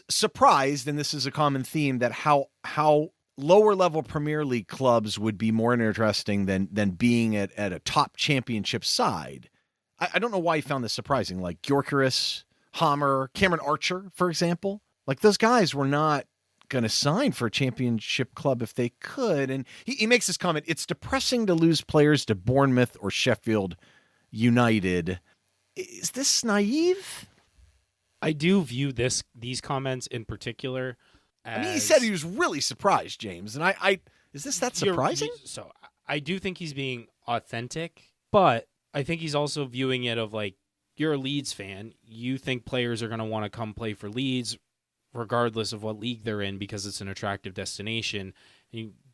surprised, and this is a common theme, that how lower level Premier League clubs would be more interesting than being at a top championship side. I don't know why he found this surprising. Like Gyökeres, Hammer, Cameron Archer, for example. Like, those guys were not going to sign for a championship club if they could. And he makes this comment, it's depressing to lose players to Bournemouth or Sheffield United. Is this naive? I do view these comments in particular as... I mean, he said he was really surprised, James. And Is this that surprising? So I do think he's being authentic, but I think he's also viewing it of like, you're a Leeds fan. You think players are going to want to come play for Leeds regardless of what league they're in because it's an attractive destination.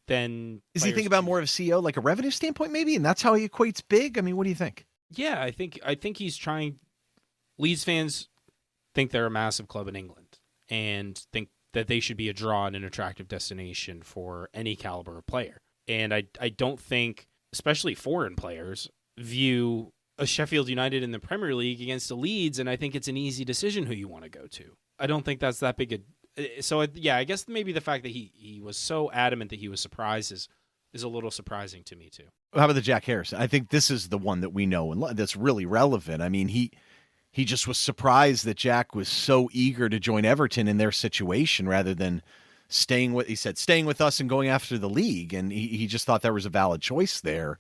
Then is he thinking about more of a CEO, like a revenue standpoint maybe, and that's how he equates big? I mean, what do you think? Yeah, I think he's trying. Leeds fans think they're a massive club in England and think that they should be a draw and an attractive destination for any caliber of player. And I don't think, especially foreign players, view a Sheffield United in the Premier League against a Leeds, and I think it's an easy decision who you want to go to. I don't think that's that big a... So, I guess maybe the fact that he was so adamant that he was surprised is a little surprising to me, too. How about the Jack Harrison? I think this is the one that we know and that's really relevant. I mean, he just was surprised that Jack was so eager to join Everton in their situation rather than staying with us and going after the league. And he just thought there was a valid choice there.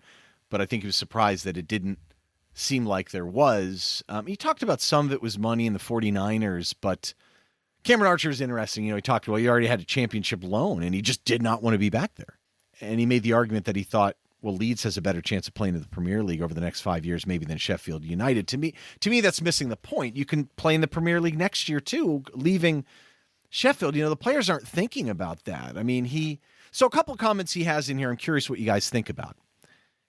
But I think he was surprised that it didn't seem like there was. He talked about some of it was money in the 49ers, but Cameron Archer is interesting. He talked about he already had a championship loan and he just did not want to be back there. And he made the argument that he thought, well, Leeds has a better chance of playing in the Premier League over the next 5 years, maybe than Sheffield United. To me, that's missing the point. You can play in the Premier League next year too, leaving Sheffield. The players aren't thinking about that. I mean, so a couple of comments he has in here. I'm curious what you guys think about.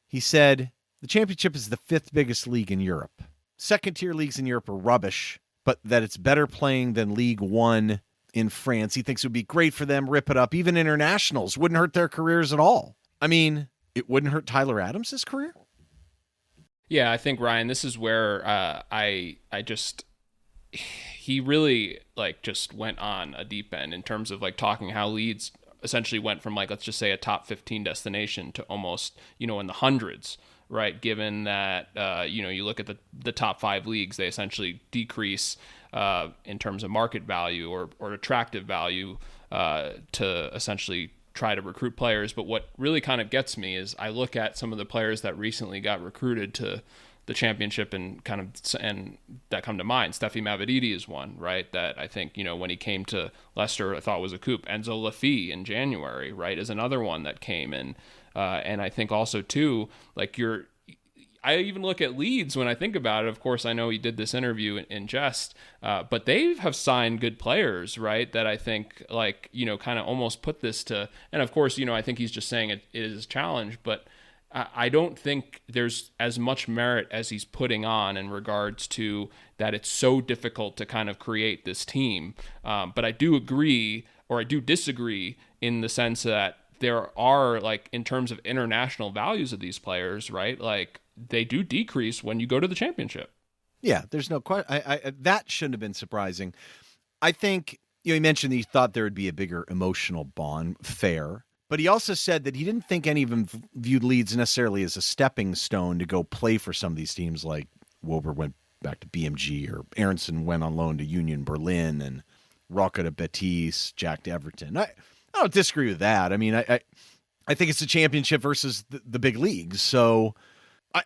He said, the championship is the 5th biggest league in Europe. Second-tier leagues in Europe are rubbish, but that it's better playing than League One in France. He thinks it would be great for them, rip it up. Even internationals wouldn't hurt their careers at all. I mean, it wouldn't hurt Tyler Adams' career? Yeah, I think, Ryan, this is where he really just went on a deep end in terms of talking how Leeds essentially went from let's just say a top 15 destination to almost, in the hundreds, right? Given that, you look at the top 5 leagues, they essentially decrease in terms of market value or attractive value to essentially try to recruit players. But what really kind of gets me is I look at some of the players that recently got recruited to the championship and that come to mind. Steffi Mavididi is one, right? That I think, when he came to Leicester, I thought was a coup. Enzo Laffi in January, right, is another one that came in. And I think also too, I even look at Leeds when I think about it. Of course, I know he did this interview in jest, but they have signed good players, right? That I think kind of almost put this to, and of course, I think he's just saying it is a challenge, but I don't think there's as much merit as he's putting on in regards to that it's so difficult to kind of create this team. But I do agree, or I do disagree in the sense that there are in terms of international values of these players, right? They do decrease when you go to the championship. Yeah, there's no question. That shouldn't have been surprising. I think, he mentioned he thought there would be a bigger emotional bond, fair. But he also said that he didn't think any of them viewed Leeds necessarily as a stepping stone to go play for some of these teams, like Wober went back to BMG or Aronson went on loan to Union Berlin and Roca to Betis, Jack to Everton. I don't disagree with that. I mean, I think it's a championship versus the big leagues. So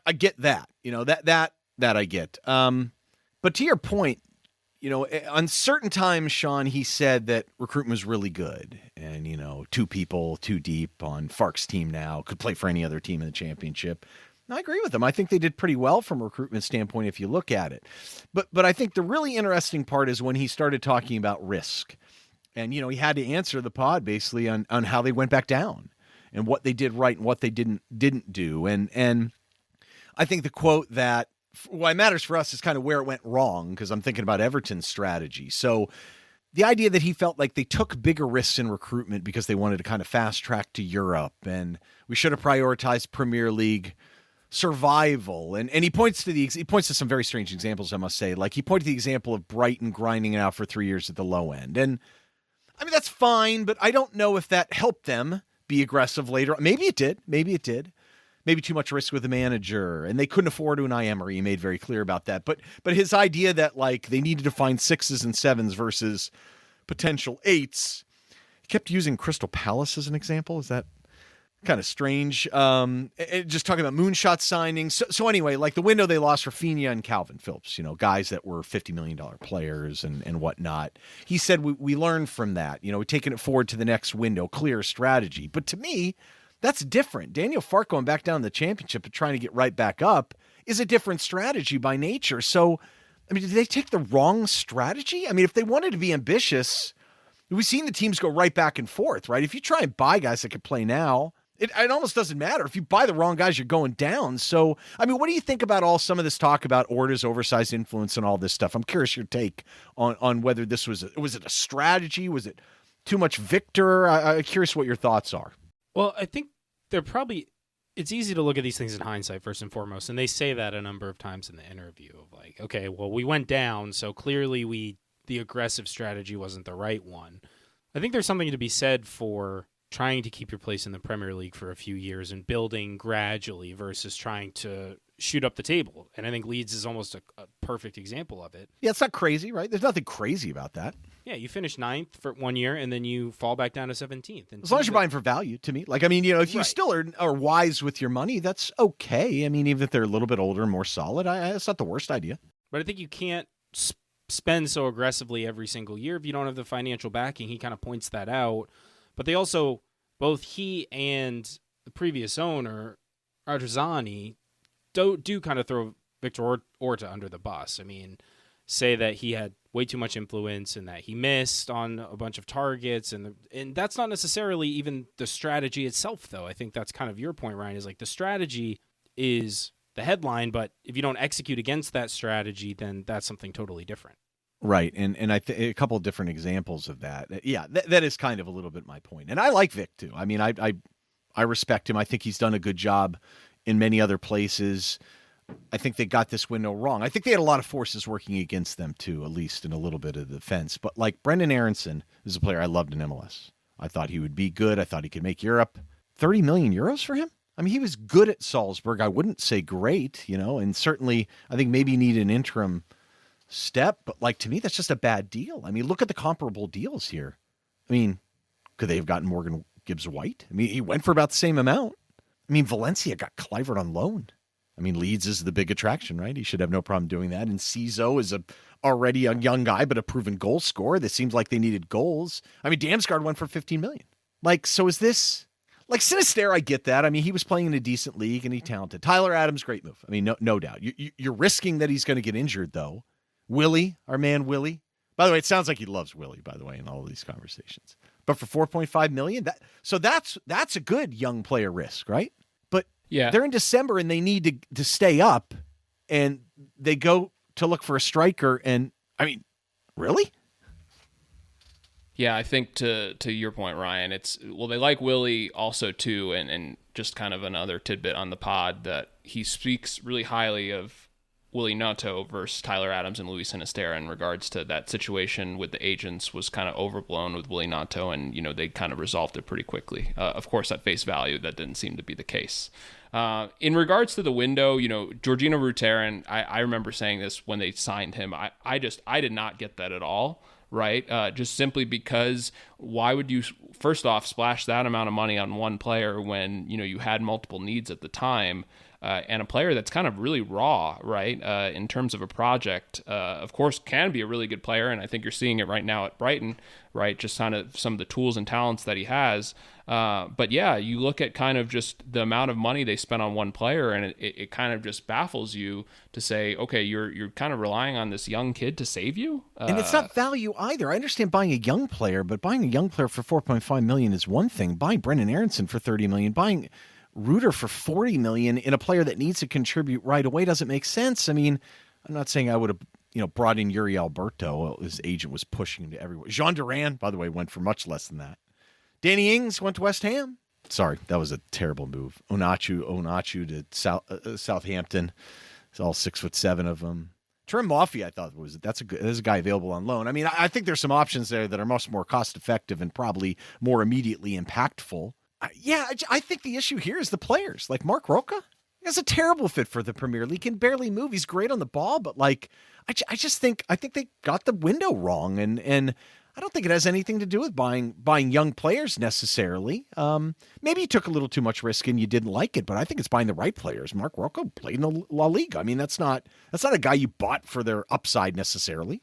I get that, that I get. But to your point, on certain times, Shan, he said that recruitment was really good. And, 2 people, 2 deep on Fark's team now, could play for any other team in the championship. And I agree with him. I think they did pretty well from a recruitment standpoint if you look at it. But I think the really interesting part is when he started talking about risk. And, he had to answer the pod basically on how they went back down and what they did right and what they didn't do. And I think the quote that why matters for us is kind of where it went wrong, because I'm thinking about Everton's strategy. So the idea that he felt like they took bigger risks in recruitment because they wanted to kind of fast track to Europe and we should have prioritized Premier League survival. And he points to some very strange examples, I must say. He pointed to the example of Brighton grinding it out for 3 years at the low end. And I mean, that's fine, but I don't know if that helped them be aggressive later. Maybe it did. Maybe too much risk with the manager, and they couldn't afford Unai Emery. He made very clear about that. But his idea that they needed to find 6s and 7s versus potential 8s, he kept using Crystal Palace as an example. Is that kind of strange. Just talking about moonshot signings. So anyway, like the window they lost for Rafinha and Calvin Phillips, guys that were $50 million players and whatnot. He said we learned from that. We're taking it forward to the next window, clear strategy. But to me, that's different. Daniel Farke going back down to the championship and trying to get right back up is a different strategy by nature. So, did they take the wrong strategy? If they wanted to be ambitious, we've seen the teams go right back and forth, right? If you try and buy guys that can play now, it almost doesn't matter. If you buy the wrong guys, you're going down. So, what do you think about some of this talk about Orta's oversized influence and all this stuff? I'm curious your take on whether this was it a strategy? Was it too much Victor? I'm curious what your thoughts are. Well, I think it's easy to look at these things in hindsight first and foremost, and they say that a number of times in the interview of like, okay, well, we went down, so clearly the aggressive strategy wasn't the right one. I think there's something to be said for trying to keep your place in the Premier League for a few years and building gradually versus trying to shoot up the table. And I think Leeds is almost a perfect example of it. Yeah, it's not crazy, right? There's nothing crazy about that. Yeah, you finish 9th for 1 year, and then you fall back down to 17th. And as long as you're buying for value, to me. Like, if you still are wise with your money, that's okay. Even if they're a little bit older and more solid, that's not the worst idea. But I think you can't spend so aggressively every single year if you don't have the financial backing. He kind of points that out. But they also, both he and the previous owner, Artigiani, do kind of throw Victor Orta under the bus. Say that he had way too much influence and that he missed on a bunch of targets. And that's not necessarily even the strategy itself, though. I think that's kind of your point, Ryan, is like the strategy is the headline, but if you don't execute against that strategy, then that's something totally different. Right, and a couple of different examples of that. Yeah, that is kind of a little bit my point. And I like Vic, too. I respect him. I think he's done a good job in many other places. I think they got this window wrong. I think they had a lot of forces working against them, too, at least in a little bit of the defense. But like Brendan Aronson is a player I loved in MLS. I thought he would be good. I thought he could make Europe. 30 million euros for him? He was good at Salzburg. I wouldn't say great, and certainly I think maybe need an interim step, but like to me, that's just a bad deal. Look at the comparable deals here. Could they have gotten Morgan Gibbs-White? He went for about the same amount. Valencia got Kluivert on loan. Leeds is the big attraction, right? He should have no problem doing that. And Cizo is already a young guy, but a proven goal scorer. That seems like they needed goals. Damsgaard went for 15 million. So is this like Sinister? I get that. He was playing in a decent league and he's talented. Tyler Adams, great move. No doubt. You're risking that he's going to get injured, though. Willie, our man Willie. By the way, it sounds like he loves Willie, by the way, in all of these conversations. But for $4.5 million, that's a good young player risk, right? But yeah, they're in December and they need to stay up, and they go to look for a striker. And really? Yeah, I think to your point, Ryan, they like Willie also too, and just kind of another tidbit on the pod that he speaks really highly of Willie Gnonto versus Tyler Adams and Luis Sinisterra in regards to that situation with the agents was kind of overblown with Willie Gnonto, and they kind of resolved it pretty quickly. Of course, at face value, that didn't seem to be the case. In regards to the window, Georgino Ruterin, I remember saying this when they signed him. I did not get that at all. Right? Just simply because why would you, first off, splash that amount of money on one player when, you had multiple needs at the time, and a player that's kind of really raw, right? In terms of a project, of course, can be a really good player. And I think you're seeing it right now at Brighton, right? Just kind of some of the tools and talents that he has. But yeah, you look at kind of just the amount of money they spent on one player, and it kind of just baffles you to say, okay, you're kind of relying on this young kid to save you. And it's not value either. I understand buying a young player, but buying a young player for $4.5 million is one thing. Buying Brendan Aronson for $30 million, buying Reuter for $40 million in a player that needs to contribute right away doesn't make sense. I'm not saying I would have, brought in Yuri Alberto. His agent was pushing him to everywhere. Jean Duran, by the way, went for much less than that. Danny Ings went to West Ham. Sorry, that was a terrible move. Onachu to Southampton. It's all 6'7" of them. Trem Moffi, I thought that's a guy available on loan. I think there's some options there that are much more cost effective and probably more immediately impactful. I think the issue here is the players. Like Mark Roca, he's a terrible fit for the Premier League. Can barely move. He's great on the ball, but I think they got the window wrong. And I don't think it has anything to do with buying young players necessarily. Maybe you took a little too much risk and you didn't like it, but I think it's buying the right players. Mark Rocco played in the La Liga. I mean, that's not a guy you bought for their upside necessarily.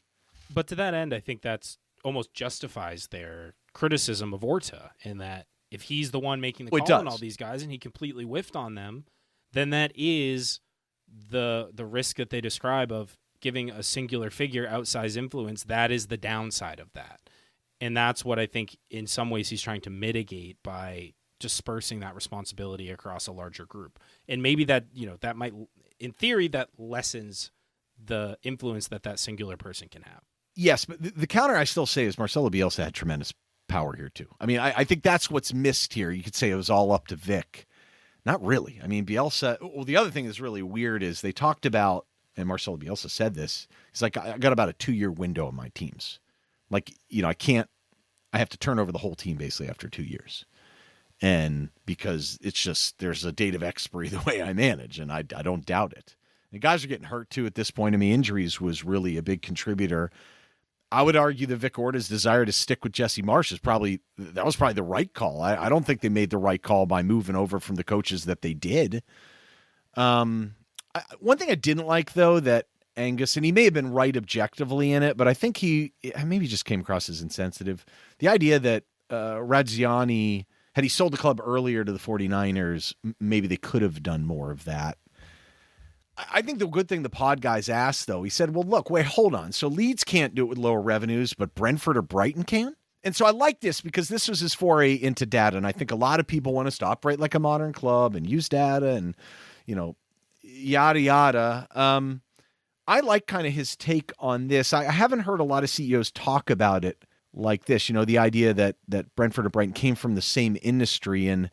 But to that end, I think that's almost justifies their criticism of Orta in that if he's the one making the call on all these guys and he completely whiffed on them, then that is the risk that they describe of giving a singular figure outsized influence. That is the downside of that. And that's what I think in some ways he's trying to mitigate by dispersing that responsibility across a larger group. And maybe that, that might, in theory, that lessens the influence that singular person can have. Yes, but the counter I still say is Marcelo Bielsa had tremendous power here too. I mean, I think that's what's missed here. You could say it was all up to Vic. Not really. I mean, Bielsa, well, the other thing that's really weird is they talked about, and Marcelo Bielsa said this, he's like, I got about a 2-year window on my teams. Like, I have to turn over the whole team basically after 2 years. And because it's just, there's a date of expiry the way I manage, and I don't doubt it. And guys are getting hurt too at this point. I mean, injuries was really a big contributor. I would argue that Vic Orta's desire to stick with Jesse Marsch was probably the right call. I don't think they made the right call by moving over from the coaches that they did. One thing I didn't like, though, that Angus, and he may have been right objectively in it, but I think he maybe just came across as insensitive. The idea that Radziani, had he sold the club earlier to the 49ers, maybe they could have done more of that. I think the good thing the pod guys asked, though, he said, well, look, wait, hold on. So Leeds can't do it with lower revenues, but Brentford or Brighton can? And so I like this because this was his foray into data, and I think a lot of people want us to operate like a modern club and use data and, yada, yada. I like kind of his take on this. I haven't heard a lot of CEOs talk about it like this, the idea that Brentford or Brighton came from the same industry and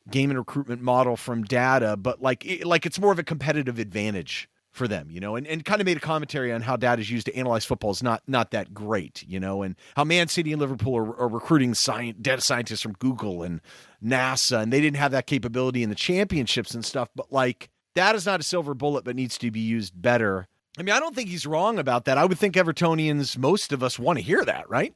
game and recruitment model from data, but like it's more of a competitive advantage for them, and kind of made a commentary on how data is used to analyze football is not that great, and how Man City and Liverpool are recruiting data scientists from Google and NASA, and they didn't have that capability in the championships and stuff, but like data's not a silver bullet, but needs to be used better. I mean, I don't think he's wrong about that. I would think Evertonians, most of us want to hear that, right?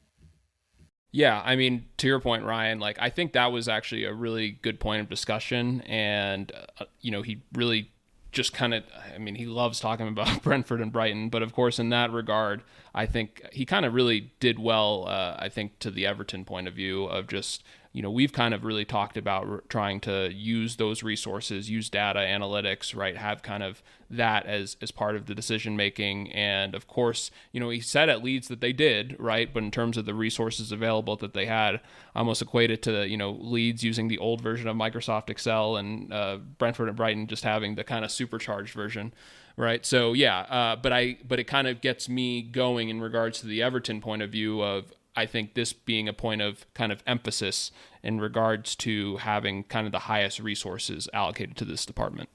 Yeah, I mean, to your point, Ryan, like I think that was actually a really good point of discussion, and he really just kind of, he loves talking about Brentford and Brighton, but of course, in that regard, I think he kind of really did well. I think to the Everton point of view of just, we've kind of really talked about trying to use those resources, use data analytics, right? Have kind of that as part of the decision making. And of course, he said at Leeds that they did, right? But in terms of the resources available that they had, almost equated to, Leeds using the old version of Microsoft Excel and Brentford and Brighton just having the kind of supercharged version. Right. So, yeah, but it kind of gets me going in regards to the Everton point of view of, I think this being a point of kind of emphasis in regards to having kind of the highest resources allocated to this department.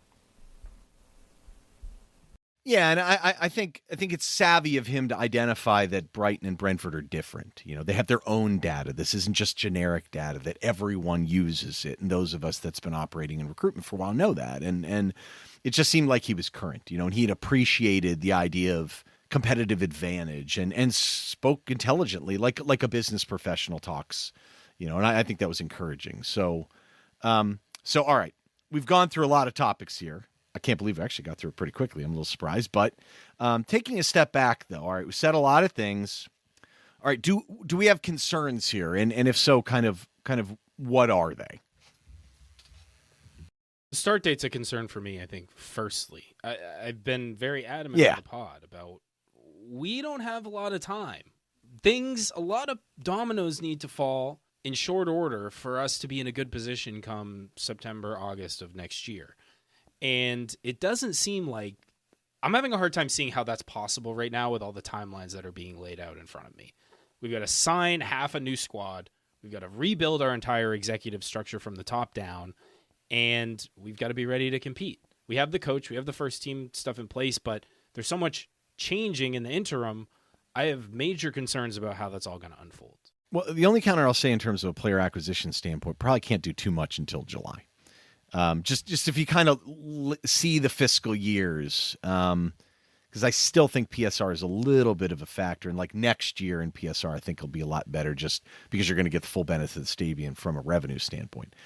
Yeah, and I think it's savvy of him to identify that Brighton and Brentford are different. They have their own data. This isn't just generic data that everyone uses it, and those of us that's been operating in recruitment for a while know that. And it just seemed like he was current, and he had appreciated the idea of competitive advantage and spoke intelligently like a business professional talks, and I think that was encouraging. So all right, we've gone through a lot of topics here. I can't believe we actually got through it pretty quickly. I'm a little surprised, but taking a step back though, all right, we said a lot of things. All right, do we have concerns here? And if so, kind of what are they? The start date's a concern for me, I think, firstly. I've been very adamant on the pod about we don't have a lot of time. A lot of dominoes need to fall in short order for us to be in a good position come September, August of next year. And it doesn't seem like I'm having a hard time seeing how that's possible right now with all the timelines that are being laid out in front of me. We've got to sign half a new squad. We've got to rebuild our entire executive structure from the top down. And we've got to be ready to compete. We have the coach, we have the first team stuff in place, but there's so much changing in the interim. I have major concerns about how that's all going to unfold. Well, the only counter I'll say in terms of a player acquisition standpoint, probably can't do too much until July. Just if you kind of see the fiscal years, because because I still think PSR is a little bit of a factor. And like next year in PSR, I think it'll be a lot better just because you're going to get the full benefit of the stadium from a revenue standpoint.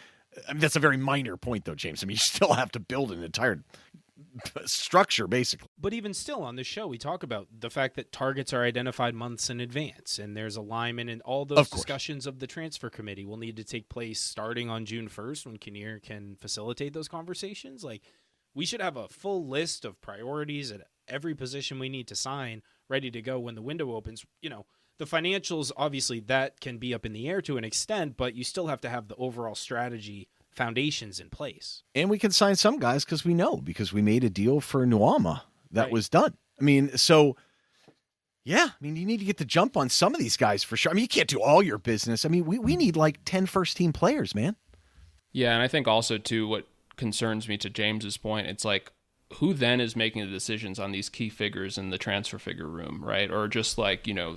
I mean, that's a very minor point, though, James. I mean, you still have to build an entire structure, basically. But even still, on this show, we talk about the fact that targets are identified months in advance, and there's alignment, and all those discussions of the transfer committee will need to take place starting on June 1st when Kinnear can facilitate those conversations. Like, we should have a full list of priorities at every position we need to sign ready to go when the window opens. You know, the financials, obviously, that can be up in the air to an extent, but you still have to have the overall strategy foundations in place. And we can sign some guys because we made a deal for Nuama that was done. I mean, so yeah, I mean, you need to get the jump on some of these guys for sure. I mean, you can't do all your business. I mean, we need like 10 first-team players, man. Yeah, and I think also, too, what concerns me to James's point, it's like, who then is making the decisions on these key figures in the transfer figure room, right? Or just like, you know,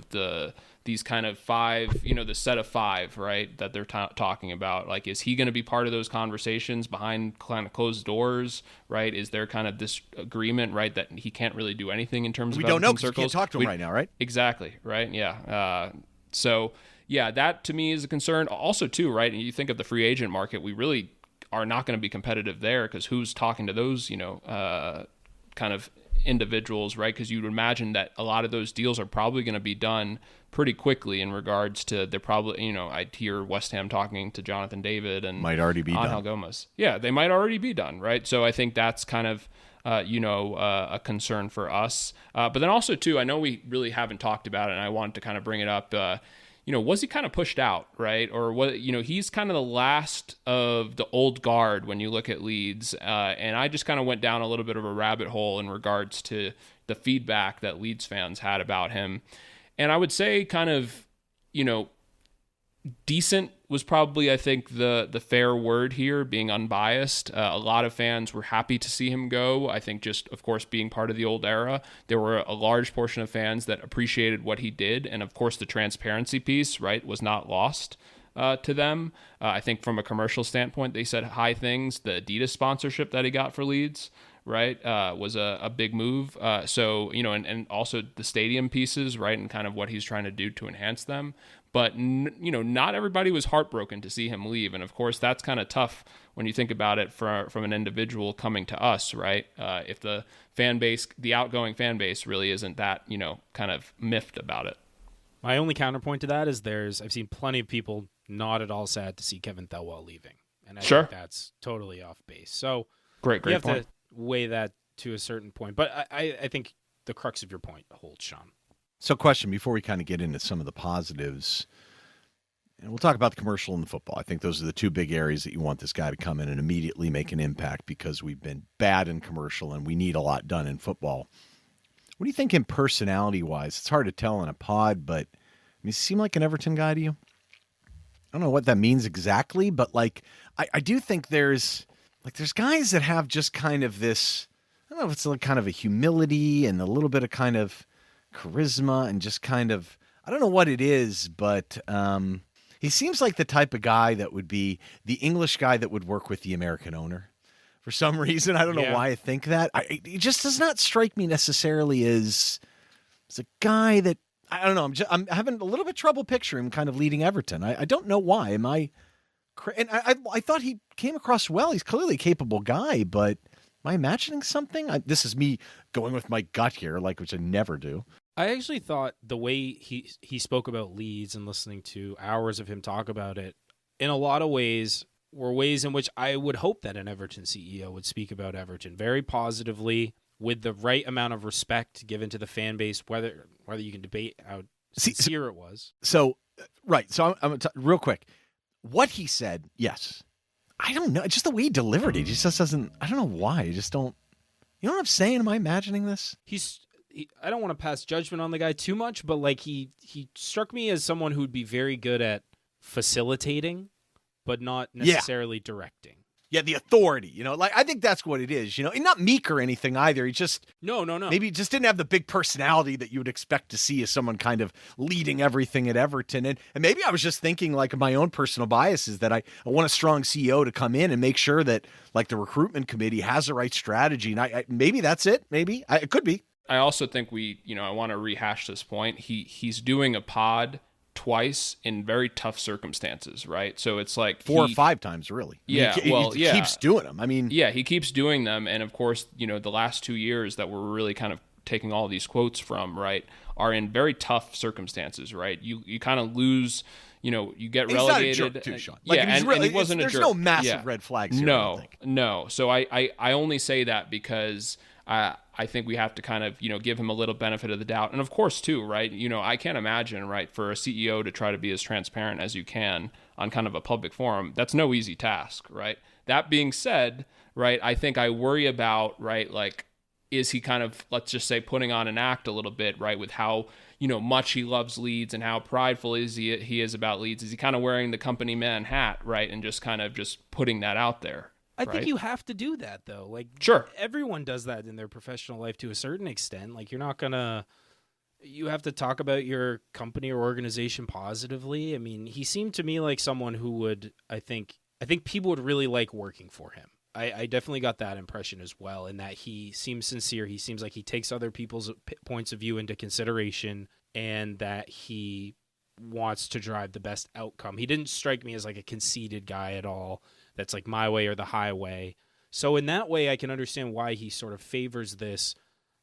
these kind of five, you know, the set of five, right, that they're talking about. Like, is he going to be part of those conversations behind kind of closed doors, right? Is there kind of this agreement, right, that he can't really do anything in terms of we don't know because we can't talk to him right now, right? Exactly, right? Yeah. So, yeah, that to me is a concern. Also, too, right, and you think of the free agent market, we really are not going to be competitive there because who's talking to those, you know, kind of individuals, right? Because you'd imagine that a lot of those deals are probably going to be done pretty quickly in regards to they're probably, you know, I'd hear West Ham talking to Jonathan David and might already be Angel done. Gomez. Yeah, they might already be done, right? So I think that's kind of, a concern for us. But then also, too, I know we really haven't talked about it, and I wanted to kind of bring it up. You know, was he kind of pushed out, right? Or what? You know, he's kind of the last of the old guard when you look at Leeds. And I just kind of went down a little bit of a rabbit hole in regards to the feedback that Leeds fans had about him. And I would say kind of, you know, decent was probably, I think, the fair word here, being unbiased. A lot of fans were happy to see him go. I think just, of course, being part of the old era, there were a large portion of fans that appreciated what he did. And, of course, the transparency piece, right, was not lost to them. I think from a commercial standpoint, they said high things. The Adidas sponsorship that he got for Leeds, right, was a big move. So, you know, and also the stadium pieces, right, and kind of what he's trying to do to enhance them. But, you know, not everybody was heartbroken to see him leave. And, of course, that's kind of tough when you think about it from an individual coming to us, right? If the fan base, the outgoing fan base really isn't that, you know, kind of miffed about it. My only counterpoint to that is I've seen plenty of people not at all sad to see Kevin Thelwell leaving. And I think that's totally off base. So great you have point. to weigh that to a certain point. But I think the crux of your point holds, Sean. So question, before we kind of get into some of the positives, and we'll talk about the commercial and the football. I think those are the two big areas that you want this guy to come in and immediately make an impact because we've been bad in commercial and we need a lot done in football. What do you think in personality-wise? It's hard to tell in a pod, but does he seem like an Everton guy to you? I don't know what that means exactly, but like I do think there's guys that have just kind of this, I don't know if it's like kind of a humility and a little bit of kind of charisma and just kind of, I don't know what it is, but he seems like the type of guy that would be the English guy that would work with the American owner. For some reason, I don't know why I think that. It just does not strike me necessarily as a guy that, I don't know, I'm having a little bit trouble picturing him kind of leading Everton. I don't know why. And I thought he came across well. He's clearly a capable guy, but am I imagining something? This is me going with my gut here, which I never do. I actually thought the way he spoke about Leeds and listening to hours of him talk about it, in a lot of ways, were ways in which I would hope that an Everton CEO would speak about Everton very positively, with the right amount of respect given to the fan base, whether you can debate how sincere it was. So, right. So I'm real quick. What he said, yes. I don't know. Just the way he delivered it. He just doesn't, I don't know why. I just don't, you know what I'm saying? Am I imagining this? I don't want to pass judgment on the guy too much, but he struck me as someone who'd be very good at facilitating, but not necessarily directing. Yeah, the authority, I think that's what it is, and not meek or anything either. He just, no. Maybe he just didn't have the big personality that you would expect to see as someone kind of leading everything at Everton. And maybe I was just thinking my own personal biases that I want a strong CEO to come in and make sure that the recruitment committee has the right strategy. And maybe that's it. Maybe it could be. I also think I want to rehash this point. He's doing a pod twice in very tough circumstances, right? So it's like 4 or 5 times, really. Yeah, he keeps doing them. I mean, yeah, he keeps doing them, and of course, the last 2 years that we're really kind of taking all these quotes from, right, are in very tough circumstances, right? You kind of lose, you get relegated. He's not a jerk too, Sean. Yeah, and he wasn't a jerk. There's no massive red flags here, I don't think. No. So I only say that because I think we have to kind of, give him a little benefit of the doubt. And of course, too, right, I can't imagine, right, for a CEO to try to be as transparent as you can on kind of a public forum. That's no easy task, right? That being said, right, I think I worry about, right, like, is he kind of, let's just say, putting on an act a little bit, right, with how, much he loves Leeds and how prideful he is about Leeds? Is he kind of wearing the company man hat, right, and just kind of just putting that out there? I think you have to do that, though. Like, sure, everyone does that in their professional life to a certain extent. Like, you're not gonna. You have to talk about your company or organization positively. I mean, he seemed to me like someone who would. I think people would really like working for him. I definitely got that impression as well, in that he seems sincere. He seems like he takes other people's points of view into consideration, and that he wants to drive the best outcome. He didn't strike me as like a conceited guy at all. That's like my way or the highway. So in that way, I can understand why he sort of favors this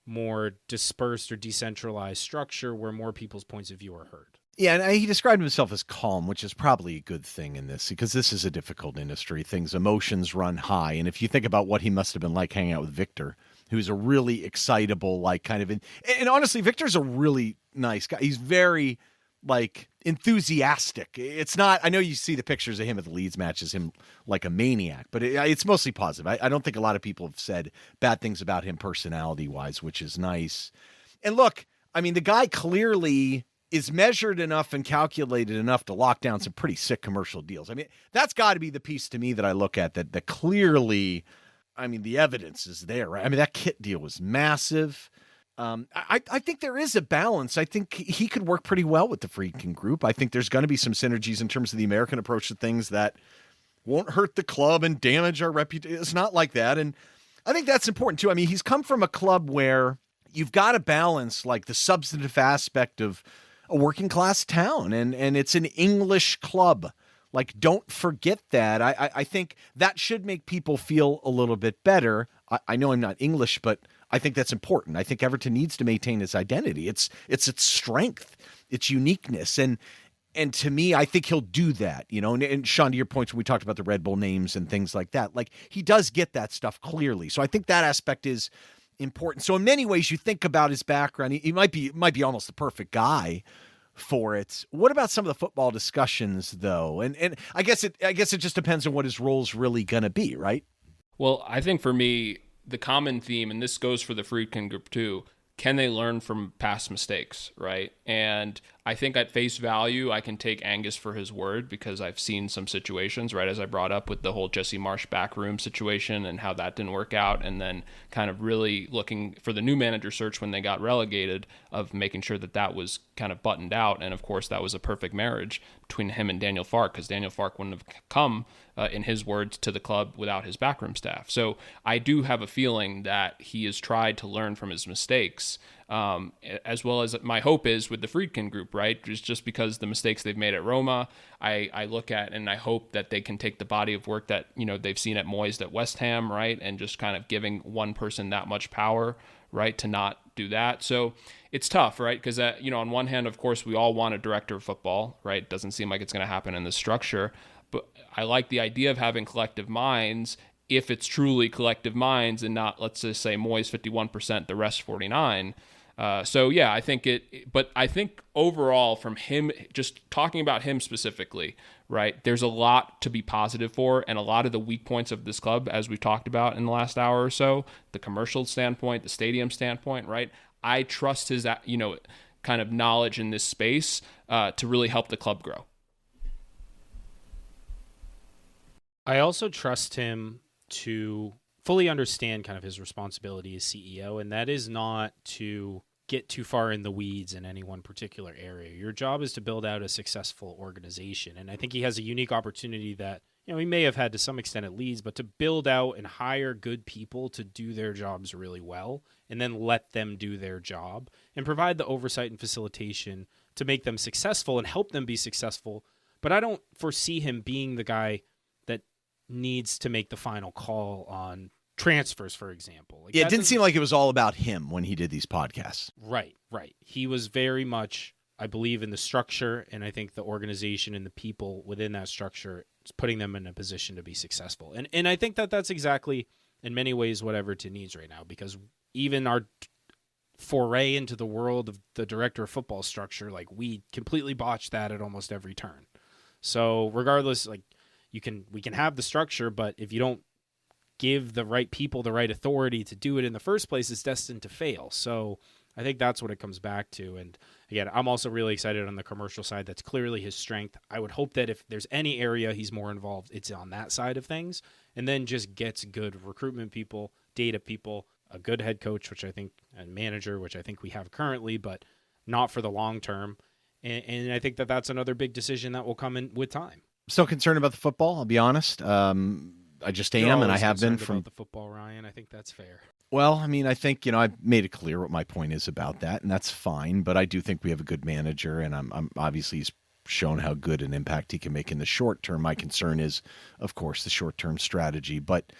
more dispersed or decentralized structure where more people's points of view are heard. Yeah, and he described himself as calm, which is probably a good thing in this, because this is a difficult industry. Emotions run high. And if you think about what he must have been like hanging out with Victor, who's a really excitable, like, kind of, and honestly, Victor's a really nice guy. He's very, like, enthusiastic. It's not, I know you see the pictures of him at the Leeds matches, him like a maniac, but it's mostly positive. I don't think a lot of people have said bad things about him personality-wise, which is nice. And look, I mean, the guy clearly is measured enough and calculated enough to lock down some pretty sick commercial deals. I mean, that's got to be the piece to me that I look at that clearly, I mean, the evidence is there, right? I mean, that kit deal was massive. I think there is a balance. I think he could work pretty well with the Friedkin Group. I think there's going to be some synergies in terms of the American approach to things that won't hurt the club and damage our reputation. It's not like that. And I think that's important too. I mean, he's come from a club where you've got to balance like the substantive aspect of a working class town, and it's an English club. Like, don't forget that. I think that should make people feel a little bit better. I know I'm not English, but I think that's important. I think Everton needs to maintain its identity. It's its strength, its uniqueness. And to me, I think he'll do that, and Shan, to your points when we talked about the Red Bull names and things like that, like, he does get that stuff clearly. So I think that aspect is important. So in many ways, you think about his background, he might be almost the perfect guy for it. What about some of the football discussions, though? And I guess it just depends on what his role's really going to be, right? Well, I think for me, the common theme, and this goes for the Friedkin Group too, can they learn from past mistakes, right? And I think at face value, I can take Angus for his word, because I've seen some situations, right, as I brought up with the whole Jesse Marsch backroom situation and how that didn't work out, and then kind of really looking for the new manager search when they got relegated, of making sure that was kind of buttoned out. And of course, that was a perfect marriage between him and Daniel Farke, because Daniel Farke wouldn't have come, in his words, to the club without his backroom staff. So I do have a feeling that he has tried to learn from his mistakes, as well as my hope is with the Friedkin Group, right? Just because the mistakes they've made at Roma, I look at and I hope that they can take the body of work that, they've seen at Moyes at West Ham, right? And just kind of giving one person that much power, right, to not do that. So it's tough, right? Because, on one hand, of course, we all want a director of football, right? It doesn't seem like it's going to happen in this structure. But I like the idea of having collective minds, if it's truly collective minds and not, let's just say, Moyes 51%, the rest 49%. So yeah, I think but I think overall from him, just talking about him specifically, right, there's a lot to be positive for, and a lot of the weak points of this club, as we've talked about in the last hour or so, the commercial standpoint, the stadium standpoint, right, I trust his, kind of knowledge in this space, to really help the club grow. I also trust him to fully understand kind of his responsibility as CEO, and that is not to get too far in the weeds in any one particular area. Your job is to build out a successful organization. And I think he has a unique opportunity that, he may have had to some extent at Leeds, but to build out and hire good people to do their jobs really well and then let them do their job and provide the oversight and facilitation to make them successful and help them be successful. But I don't foresee him being the guy that needs to make the final call on transfers, for example. It didn't seem like it was all about him when he did these podcasts. Right. He was very much, I believe, in the structure, and I think the organization and the people within that structure is putting them in a position to be successful. And I think that that's exactly, in many ways, what Everton needs right now, because even our foray into the world of the director of football structure, we completely botched that at almost every turn. So regardless, we can have the structure, but if you don't give the right people the right authority to do it in the first place, it's destined to fail. So I think that's what it comes back to. And again, I'm also really excited on the commercial side. That's clearly his strength. I would hope that if there's any area he's more involved, it's on that side of things, and then just gets good recruitment people, data people, a good head coach, which I think, and manager, which I think we have currently, but not for the long term. And I think that that's another big decision that will come in with time. Still concerned about the football, I'll be honest. I just am, and I have been from about the football, Ryan. I think that's fair. Well, I mean, I think, I've made it clear what my point is about that, and that's fine, but I do think we have a good manager, and I'm obviously he's shown how good an impact he can make in the short term. My concern is, of course, the short-term strategy, but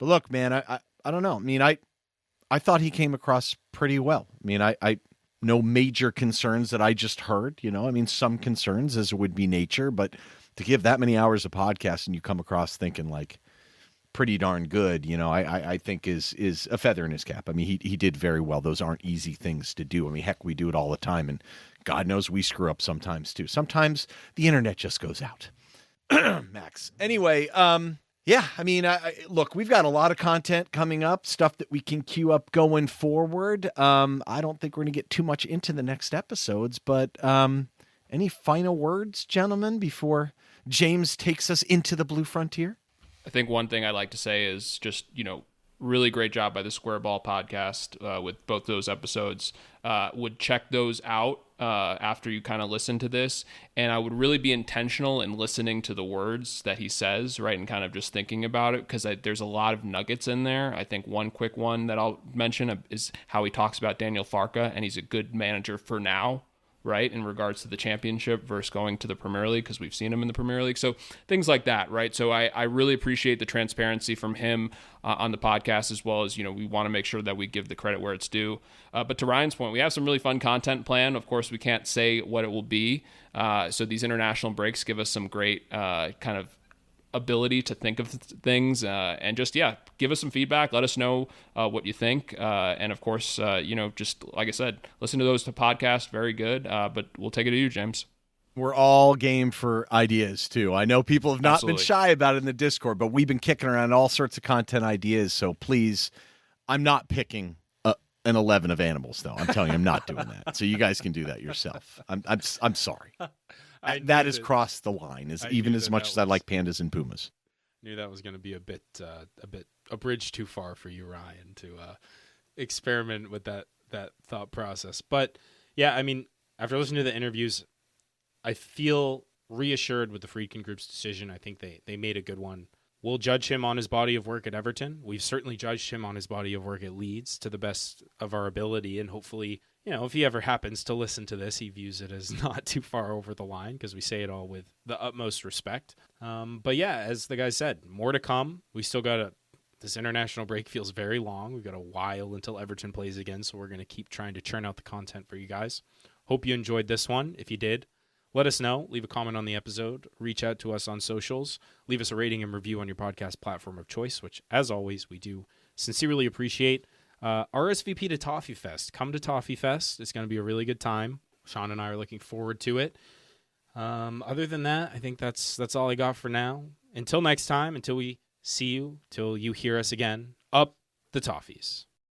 look, man, I don't know. I mean, I thought he came across pretty well. I mean, I no major concerns that I just heard, I mean, some concerns as would be nature, but to give that many hours of podcast and you come across thinking pretty darn good, I think is a feather in his cap. I mean, he did very well. Those aren't easy things to do. I mean, heck, we do it all the time, and God knows we screw up sometimes too. Sometimes the internet just goes out. Max. Anyway, yeah, I mean, look, we've got a lot of content coming up, stuff that we can queue up going forward. I don't think we're going to get too much into the next episodes, but any final words, gentlemen, before James takes us into the Blue Frontier? I think one thing I'd like to say is just, really great job by the Square Ball podcast with both those episodes. Would check those out after you kind of listen to this. And I would really be intentional in listening to the words that he says, right? And kind of just thinking about it, because there's a lot of nuggets in there. I think one quick one that I'll mention is how he talks about Daniel Farke, and he's a good manager for now, right, in regards to the championship versus going to the Premier League, because we've seen him in the Premier League. So things like that, right? So I really appreciate the transparency from him on the podcast, as well as, we want to make sure that we give the credit where it's due. But to Ryan's point, we have some really fun content planned. Of course, we can't say what it will be. So these international breaks give us some great kind of ability to think of things and just, give us some feedback. Let us know what you think. And of course, just like I said, listen to those podcasts. Very good. But we'll take it to you, James. We're all game for ideas too. I know people have not Absolutely. been shy about it in the Discord, but we've been kicking around all sorts of content ideas. So please, I'm not picking an 11 of animals though. I'm telling you, I'm not doing that. So you guys can do that yourself. I'm sorry. That has crossed the line, even as much as I like pandas and pumas. Knew that was going to be a bridge too far for you, Ryan, to experiment with that thought process. But yeah, I mean, after listening to the interviews, I feel reassured with the Friedkin Group's decision. I think they made a good one. We'll judge him on his body of work at Everton. We've certainly judged him on his body of work at Leeds to the best of our ability, and hopefully, if he ever happens to listen to this, he views it as not too far over the line, because we say it all with the utmost respect. But yeah, as the guy said, more to come. We still got this international break feels very long. We've got a while until Everton plays again, so we're going to keep trying to churn out the content for you guys. Hope you enjoyed this one. If you did, let us know. Leave a comment on the episode. Reach out to us on socials. Leave us a rating and review on your podcast platform of choice, which, as always, we do sincerely appreciate. RSVP to Toffee Fest. Come to Toffee Fest. It's going to be a really good time. Shan and I are looking forward to it. Other than that, I think that's all I got for now. Until next time, until we see you, till you hear us again, up the Toffees.